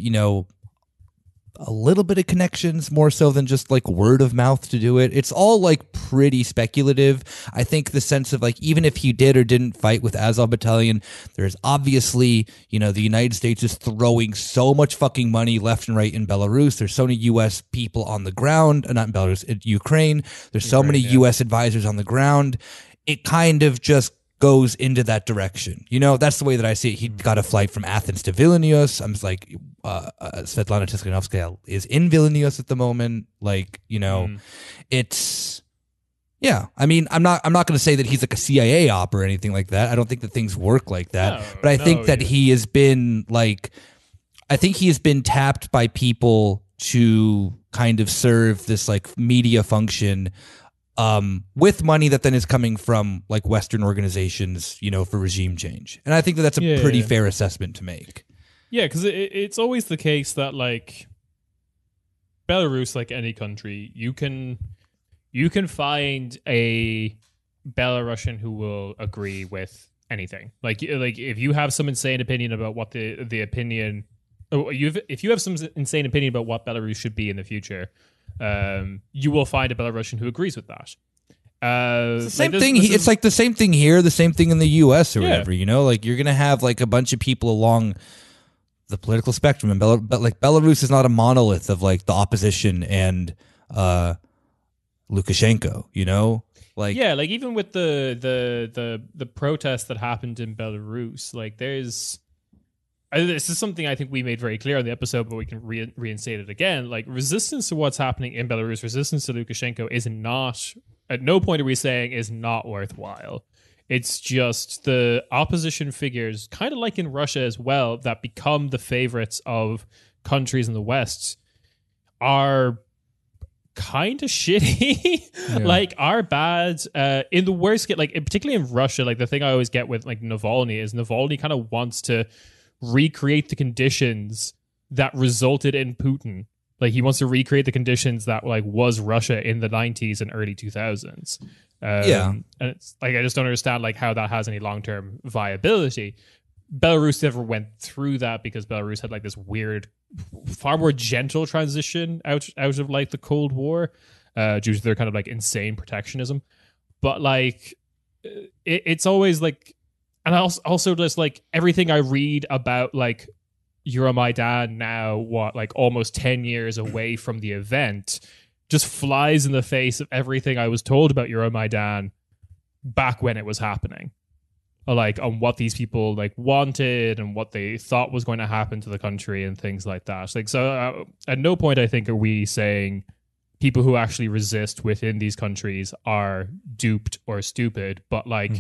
a little bit of connections more so than just like word of mouth to do it. It's all like pretty speculative. I think the sense of like, even if he did or didn't fight with Azov Battalion, there's obviously, the United States is throwing so much fucking money left and right in Belarus. There's so many U.S. people on the ground, not in Belarus, in Ukraine. There's so many U.S. advisors on the ground. It kind of just goes into that direction. That's the way that I see it. He got a flight from Athens to Vilnius. I'm just like, Svetlana Tishanovskaya is in Vilnius at the moment. Like, it's, I mean, I'm not going to say that he's like a CIA op or anything like that. I don't think that things work like that. But I think that he has been tapped by people to kind of serve this like media function with money that then is coming from like Western organizations, for regime change. And I think that that's a pretty fair assessment to make. Yeah, because it's always the case that like Belarus, like any country, you can find a Belarusian who will agree with anything. Like if you have some insane opinion about what the opinion, if you have some insane opinion about what Belarus should be in the future, you will find a Belarusian who agrees with that. Same thing. It's like the same thing here, the same thing in the U.S. or whatever. Like you're gonna have like a bunch of people along the political spectrum, and but like Belarus is not a monolith of like the opposition and Lukashenko. Like like even with the protests that happened in Belarus, like this is something I think we made very clear on the episode, but we can reinstate it again. Like resistance to what's happening in Belarus, resistance to Lukashenko is not, at no point are we saying is not worthwhile. It's just the opposition figures, kind of like in Russia as well, that become the favorites of countries in the West are kind of shitty. Like are bad in the worst case, like particularly in Russia. Like the thing I always get with like Navalny is Navalny kind of wants to recreate the conditions that resulted in Putin. Like he wants to recreate the conditions that like was Russia in the 90s and early 2000s. And it's like I just don't understand like how that has any long-term viability. Belarus never went through that because Belarus had like this weird, far more gentle transition out of like the Cold War, due to their kind of like insane protectionism. But like it's always like, and also just like everything I read about like Euromaidan now, like almost 10 years away from the event, just flies in the face of everything I was told about Euromaidan back when it was happening. Like on what these people like wanted and what they thought was going to happen to the country and things like that. Like, so at no point I think are we saying people who actually resist within these countries are duped or stupid, but like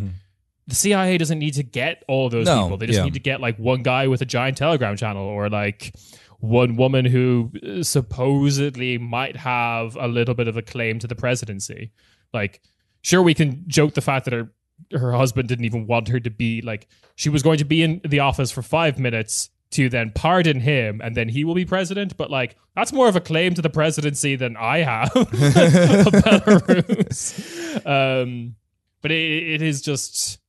the CIA doesn't need to get all of those people. They just need to get like one guy with a giant Telegram channel or like one woman who supposedly might have a little bit of a claim to the presidency. Like, sure, we can joke the fact that her husband didn't even want her to be like, she was going to be in the office for 5 minutes to then pardon him and then he will be president. But like, that's more of a claim to the presidency than I have of Belarus. But it is just,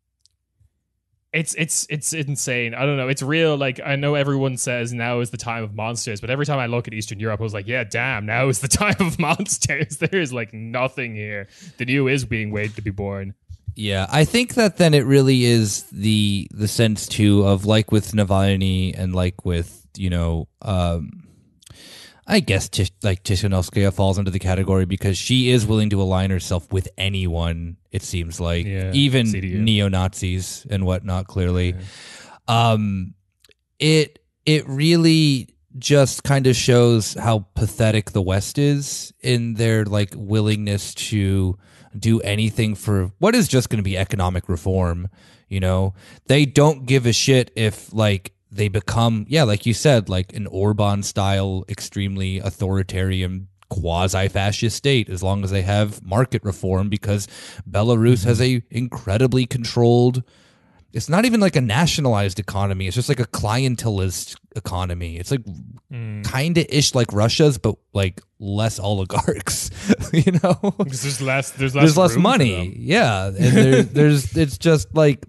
it's insane. I don't know. It's real. Like, I know everyone says now is the time of monsters, but every time I look at Eastern Europe, I was like, yeah, damn, now is the time of monsters. There is like nothing here. The new is being waited to be born. Yeah, I think that then it really is the sense too of like with Navalny and like with I guess like Tishanovskaya falls into the category because she is willing to align herself with anyone. It seems like even CDU. Neo-Nazis and whatnot. Clearly, it really just kind of shows how pathetic the West is in their like willingness to do anything for what is just going to be economic reform. They don't give a shit if like they become, like you said, like an Orban style, extremely authoritarian quasi-fascist state, as long as they have market reform, because Belarus has a incredibly controlled, it's not even like a nationalized economy. It's just like a clientelist economy. It's like kind of ish like Russia's, but like less oligarchs, Because there's less money. Yeah. And there's it's just like,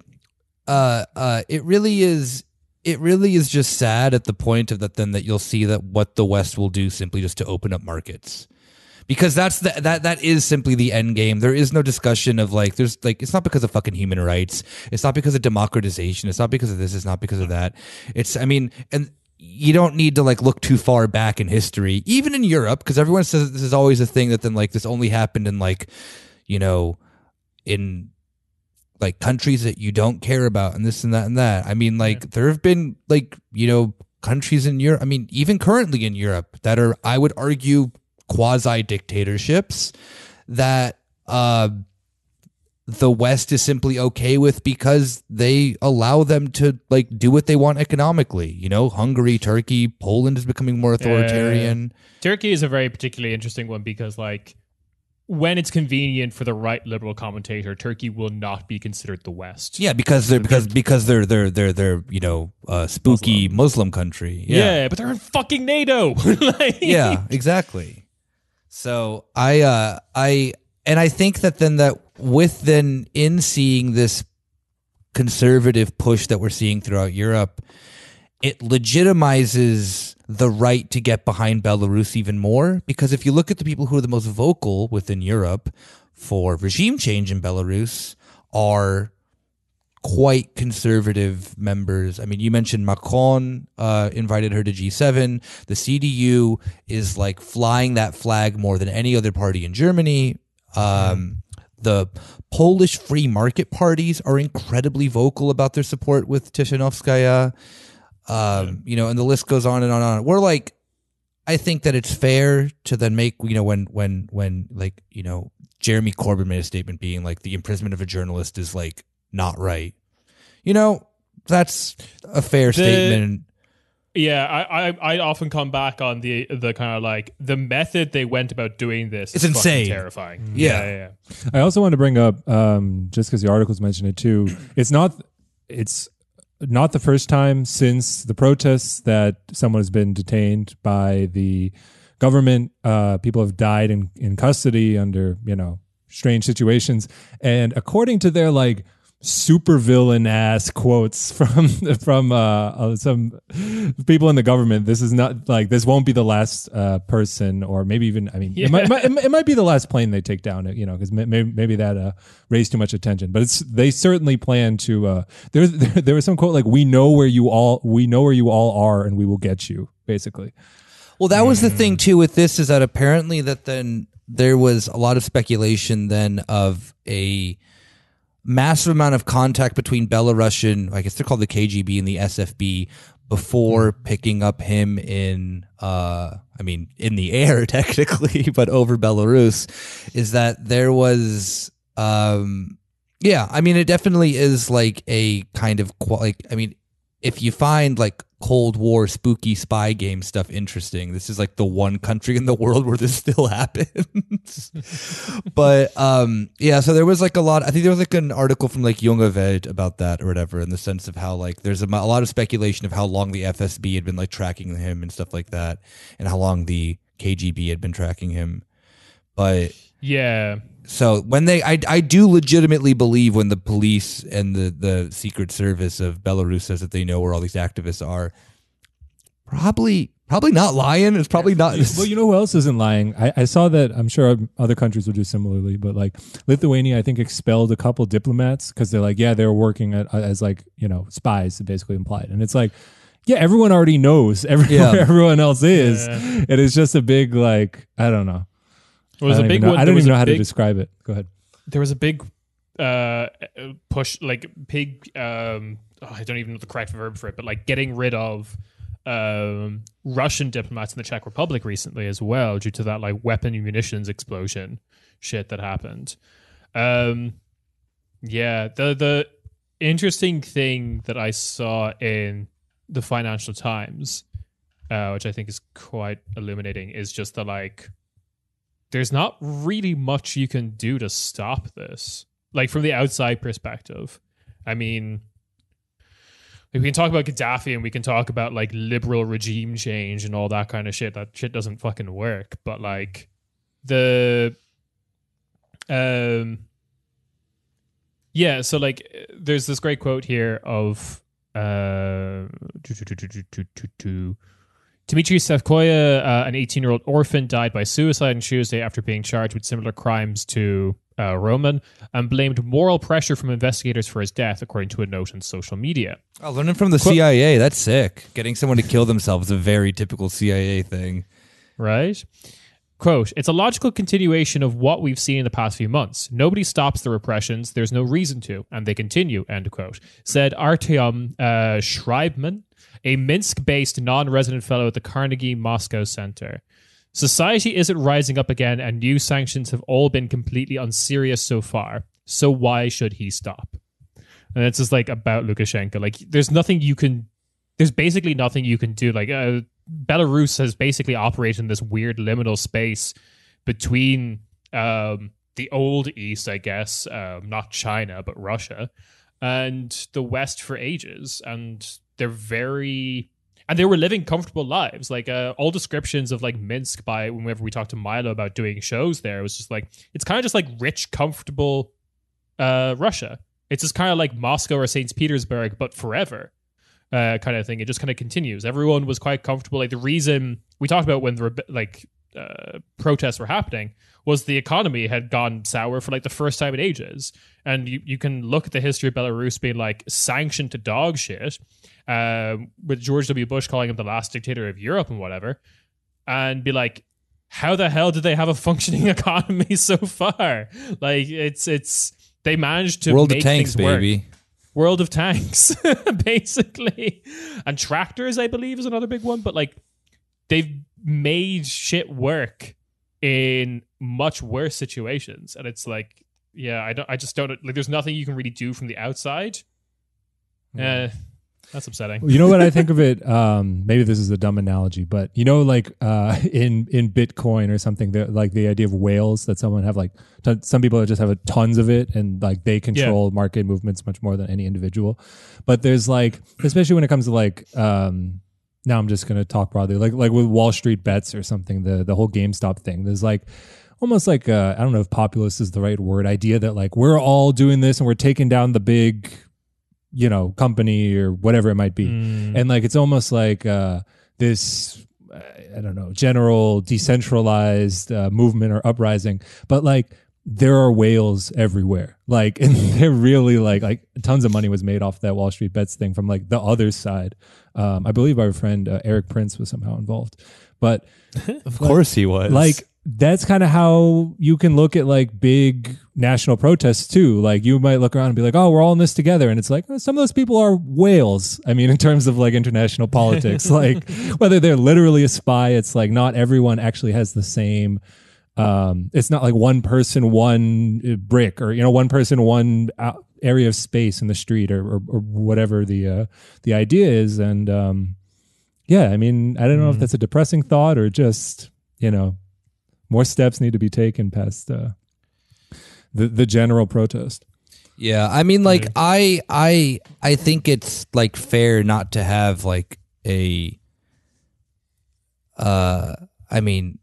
it really is just sad at the point of that you'll see that what the West will do simply just to open up markets. Because that is simply the end game. There is no discussion of like, there's like, it's not because of fucking human rights. It's not because of democratization. It's not because of this. It's not because of that. And you don't need to like look too far back in history, even in Europe, because everyone says this is always a thing that then like this only happened in like, in like countries that you don't care about and this and that and that. I mean, like there have been like, countries in Europe. I mean, even currently in Europe that are, I would argue, quasi dictatorships that the West is simply okay with because they allow them to like do what they want economically. Hungary, Turkey, Poland is becoming more authoritarian. Turkey is a very particularly interesting one because like when it's convenient for the right liberal commentator, Turkey will not be considered the West. Yeah, because they're spooky Muslim country. Yeah, but they're in fucking NATO. Like, yeah, exactly. So I think that in seeing this conservative push that we're seeing throughout Europe, it legitimizes the right to get behind Belarus even more, because if you look at the people who are the most vocal within Europe for regime change in Belarus are quite conservative members. I mean, you mentioned Macron invited her to G7. The CDU is like flying that flag more than any other party in Germany. The Polish free market parties are incredibly vocal about their support with Tishanovskaya. And the list goes on and on and on. We're like, I think that it's fair to then make, when Jeremy Corbyn made a statement being like the imprisonment of a journalist is like not right. That's a fair statement. Yeah, I often come back on the kind of like the method they went about doing this. It's insane, terrifying. Yeah. I also want to bring up, just because the articles mentioned it too. It's not the first time since the protests that someone has been detained by the government. People have died in custody under strange situations, and according to their like super villain ass quotes from some people in the government, this is not like, this won't be the last person, or maybe even, I mean, it might be the last plane they take down, because maybe that raised too much attention, but they certainly plan to there was some quote like, we know where you all are and we will get you, basically. Well, that was the thing too with this, is that apparently that then there was a lot of speculation then of a massive amount of contact between Belarusian, I guess they're called the KGB and the SFB, before picking up him in the air technically, but over Belarus, is that there was, it definitely is like a kind of, if you find like Cold War spooky spy game stuff interesting, this is like the one country in the world where this still happens. But so there was like a lot, I think there was like an article from like Junge Welt about that or whatever, in the sense of how like there's a lot of speculation of how long the FSB had been like tracking him and stuff like that, and how long the KGB had been tracking him. But yeah, so when I do legitimately believe when the police and the Secret Service of Belarus says that they know where all these activists are, probably not lying. It's probably not. Well, who else isn't lying? I saw that, I'm sure other countries will do similarly, but like Lithuania, I think, expelled a couple diplomats because they're like, yeah, they were working as like, spies, basically implied. And it's like, yeah, everyone already knows everyone else is. Yeah. It is just a big, like, I don't know. It was a big one. I don't even know how to describe it. Go ahead. There was a big push, like big. I don't even know the correct verb for it, but like getting rid of Russian diplomats in the Czech Republic recently as well, due to that like weapon and munitions explosion shit that happened. The interesting thing that I saw in the Financial Times, which I think is quite illuminating, is just the like, there's not really much you can do to stop this. Like from the outside perspective. I mean, we can talk about Gaddafi and we can talk about like liberal regime change and all that kind of shit. That shit doesn't fucking work. But like so like there's this great quote here of Dmitry Sevkoya, an 18-year-old orphan, died by suicide on Tuesday after being charged with similar crimes to Roman, and blamed moral pressure from investigators for his death, according to a note on social media. Oh, learning from the CIA, that's sick. Getting someone to kill themselves is a very typical CIA thing. Right? Quote, "It's a logical continuation of what we've seen in the past few months. Nobody stops the repressions. There's no reason to, and they continue," end quote, said Artyom Schreibman, a Minsk-based non-resident fellow at the Carnegie Moscow Center. "Society isn't rising up again, and new sanctions have all been completely unserious so far. So why should he stop?" And it's just like about Lukashenko. Like, there's basically nothing you can do. Like, Belarus has basically operated in this weird liminal space between the old East, I guess, not China, but Russia, and the West for ages. And they're and they were living comfortable lives. Like all descriptions of like Minsk by whenever we talked to Milo about doing shows there, it was just like, it's kind of just like rich, comfortable Russia. It's just kind of like Moscow or St. Petersburg, but forever. Kind of thing. It just kind of continues. Everyone was quite comfortable. Like the reason we talked about when the protests were happening was the economy had gone sour for like the first time in ages. And you can look at the history of Belarus being like sanctioned to dog shit, with George W. Bush calling him the last dictator of Europe and whatever, and be like, how the hell did they have a functioning economy so far? Like it's they managed to World make of tanks, things work. baby. World of tanks, basically. And tractors, I believe, is another big one. But like, they've made shit work in much worse situations. And it's like, yeah, I just don't, like, there's nothing you can really do from the outside. That's upsetting. You know what I think of it? Maybe this is a dumb analogy, but you know, like in Bitcoin or something, like the idea of whales, that someone have like some people just have tons of it, and like they control market movements much more than any individual. But there's like, especially when it comes to like, now I'm just gonna talk broadly, like with Wall Street bets or something, the whole GameStop thing. There's like almost like I don't know if populist is the right word, idea that like we're all doing this and we're taking down the big, you know, company or whatever it might be. And like, it's almost like this, I don't know, general decentralized movement or uprising, but like there are whales everywhere. Like, and they're really like tons of money was made off that Wall Street bets thing from like the other side. I believe our friend Eric Prince was somehow involved, but of course he was. Like, that's kind of how you can look at like big national protests too. Like you might look around and be like, oh, we're all in this together. And it's like, some of those people are whales. I mean, in terms of like international politics, like whether they're literally a spy, it's like not everyone actually has the same, it's not like one person, one brick, or, you know, one person, one area of space in the street, or whatever the idea is. And yeah, I mean, I don't know if that's a depressing thought or just, you know, more steps need to be taken past the general protest. Yeah, I mean, like I think it's like fair not to have like a, I mean,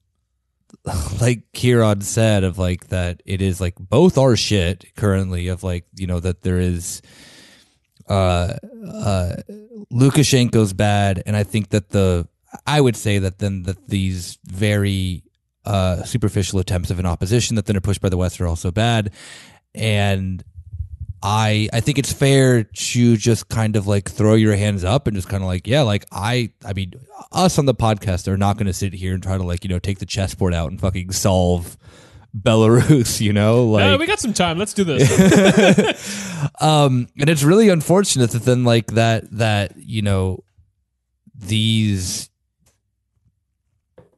like Kieran said, of like that it is like both are shit currently, of like, you know, that there is Lukashenko's bad, and I think that I would say that then that these very superficial attempts of an opposition that then are pushed by the West are also bad. And I think it's fair to just kind of like throw your hands up and just kind of like, yeah, like I mean, us on the podcast are not going to sit here and try to like, you know, take the chessboard out and fucking solve Belarus, you know, like we got some time. Let's do this. And it's really unfortunate that then like that, you know, these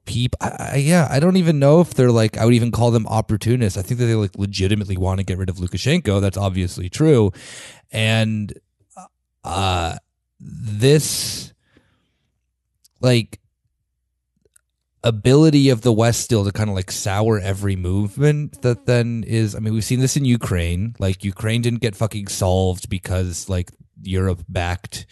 people, I don't even know if they're like, I would even call them opportunists. I think that they like legitimately want to get rid of Lukashenko. That's obviously true. And this like ability of the West still to kind of like sour every movement that then is, I mean, we've seen this in Ukraine. Like Ukraine didn't get fucking solved because like Europe backed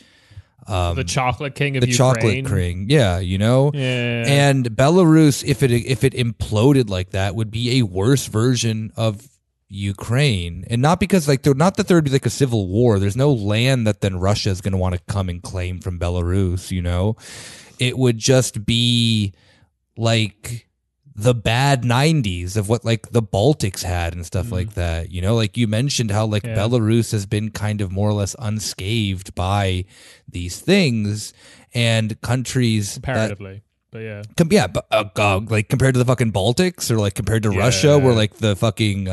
the chocolate king of the Ukraine. chocolate king, yeah, you know. Yeah. And Belarus, if it imploded like that, would be a worse version of Ukraine, and not because like not that there would be like a civil war. There's no land that then Russia is going to want to come and claim from Belarus. You know, it would just be like the bad 90s of what like the Baltics had and stuff like that. You know, like you mentioned how like Belarus has been kind of more or less unscathed by these things, and countries comparatively. But yeah, like compared to the fucking Baltics, or like compared to Russia, where like the fucking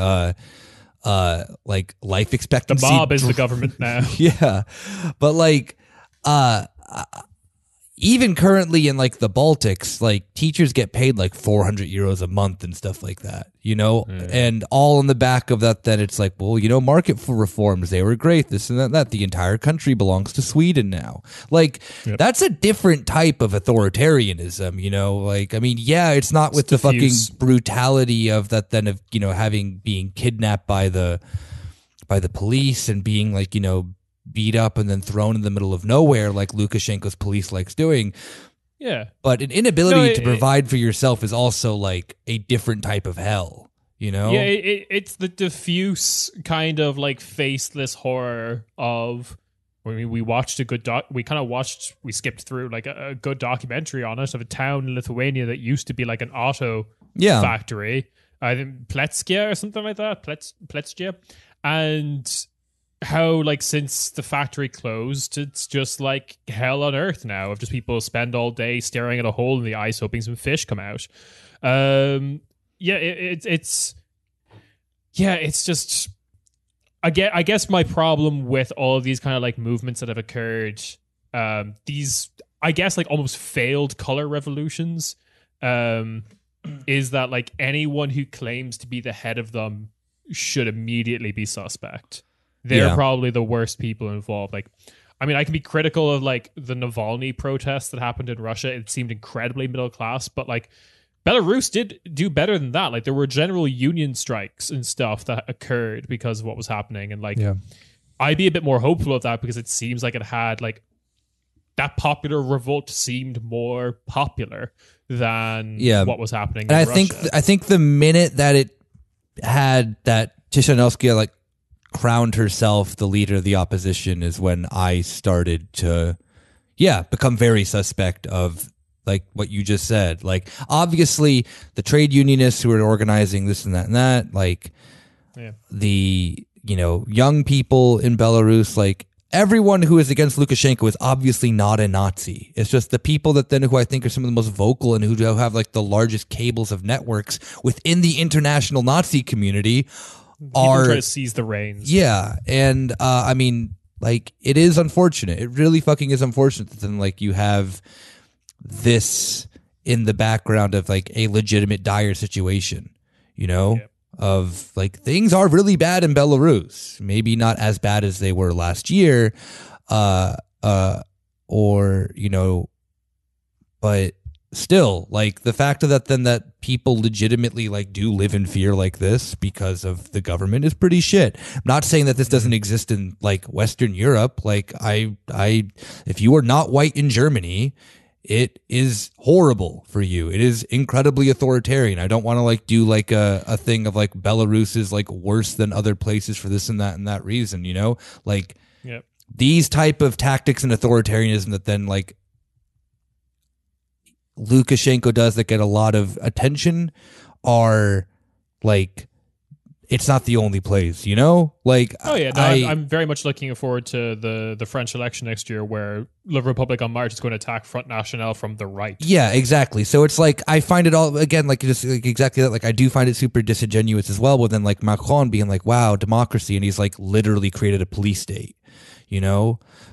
like life expectancy, the mob is the government now. Yeah, but like even currently in like the Baltics, like teachers get paid like 400 euros a month and stuff like that, and all in the back of that, then it's like, well, market for reforms, they were great, this and that, the entire country belongs to Sweden now. Like, that's a different type of authoritarianism, like, I mean, yeah, it's not with the fucking brutality of that, then of, being kidnapped by the police and being like, beat up and then thrown in the middle of nowhere like Lukashenko's police likes doing. Yeah. But an inability to provide for yourself is also like a different type of hell, Yeah, it's the diffuse kind of like faceless horror of when we watched a good we skipped through like a good documentary on it of a town in Lithuania that used to be like an auto factory. I think Pletskia or something like that. Pletskia. And how like since the factory closed, it's just like hell on earth now of just people spend all day staring at a hole in the ice hoping some fish come out. It's just I guess my problem with all of these kind of like movements that have occurred, these I guess like almost failed color revolutions, is that like anyone who claims to be the head of them should immediately be suspect. They're probably the worst people involved. Like, I mean, I can be critical of like the Navalny protests that happened in Russia. It seemed incredibly middle class, but like Belarus did do better than that. Like there were general union strikes and stuff that occurred because of what was happening. And like, I'd be a bit more hopeful of that because it seems like it had like that popular revolt seemed more popular than what was happening in Russia. I think the minute that it had that Tishanovskaya like crowned herself the leader of the opposition is when I started to become very suspect of like what you just said. Like obviously the trade unionists who are organizing this and that like the young people in Belarus, like everyone who is against Lukashenko is obviously not a Nazi. It's just the people that then who I think are some of the most vocal and who have like the largest cables of networks within the international Nazi community are trying to seize the reins. Yeah. And I mean, like it is unfortunate. It really fucking is unfortunate that then like you have this in the background of like a legitimate dire situation, of like things are really bad in Belarus. Maybe not as bad as they were last year, but still, like the fact of that then that people legitimately like do live in fear like this because of the government is pretty shit. I'm not saying that this doesn't exist in like Western Europe. Like if you are not white in Germany, it is horrible for you. It is incredibly authoritarian. I don't want to like do like a thing of like Belarus is like worse than other places for this and that reason, like these type of tactics and authoritarianism that then like Lukashenko does that get a lot of attention are like, it's not the only place, like, I'm very much looking forward to the French election next year where Le Republique en Marche is going to attack Front National from the right. Yeah, exactly. So it's like, I find it all again, like just like exactly that. Like I do find it super disingenuous as well. But then like Macron being like, wow, democracy. And he's like literally created a police state,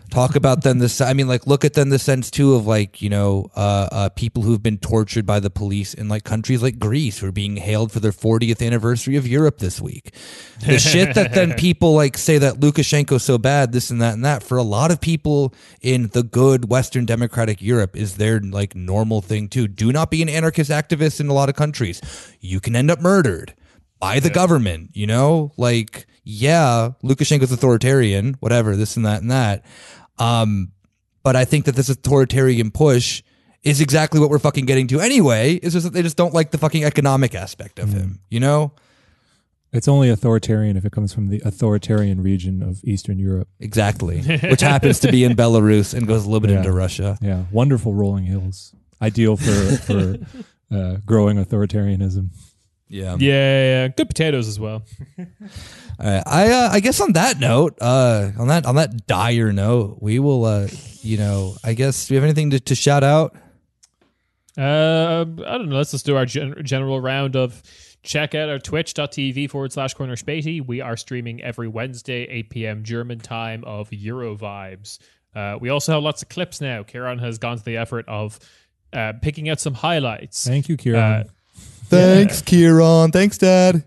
Talk about then this. I mean, like, look at then the sense too of like, people who've been tortured by the police in like countries like Greece who are being hailed for their 40th anniversary of Europe this week. The shit that then people like say that Lukashenko's so bad, this and that for a lot of people in the good Western democratic Europe is their like normal thing too. Do not be an anarchist activist in a lot of countries. You can end up murdered by the government, like, Lukashenko's authoritarian, whatever, this and that. But I think that this authoritarian push is exactly what we're fucking getting to anyway. It's just that they just don't like the fucking economic aspect of him, It's only authoritarian if it comes from the authoritarian region of Eastern Europe. Exactly. Which happens to be in Belarus and goes a little bit into Russia. Yeah. Wonderful rolling hills. Ideal for growing authoritarianism. Yeah. Good potatoes as well. I guess on that note, on that dire note, we will, I guess, do you have anything to shout out? I don't know. Let's just do our general round of check out our twitch.tv/Corner Späti. We are streaming every Wednesday, 8 p.m. German time of Euro Vibes. We also have lots of clips now. Kieran has gone to the effort of picking out some highlights. Thank you, Kieran. Thanks, Kieran. Thanks, Dad.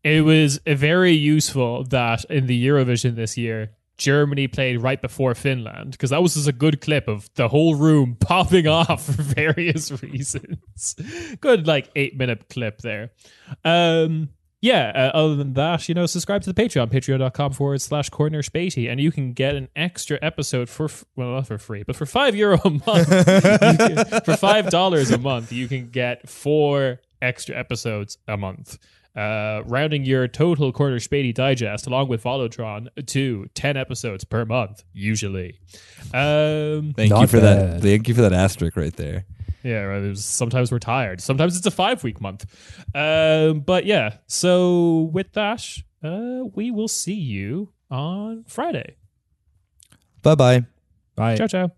It was very useful that in the Eurovision this year, Germany played right before Finland, because that was just a good clip of the whole room popping off for various reasons. Good, 8-minute clip there. Other than that, subscribe to the Patreon, patreon.com/Corner Späti, and you can get an extra episode not for free, but for €5 a month. For $5 a month, you can get 4 extra episodes a month. Rounding your total Corner Späti digest along with Volotron to 10 episodes per month, usually. Thank you for that. Thank you for that asterisk right there. Yeah, right. Sometimes we're tired. Sometimes it's a 5-week month. But yeah, so with that, we will see you on Friday. Bye-bye. Bye. Ciao, ciao.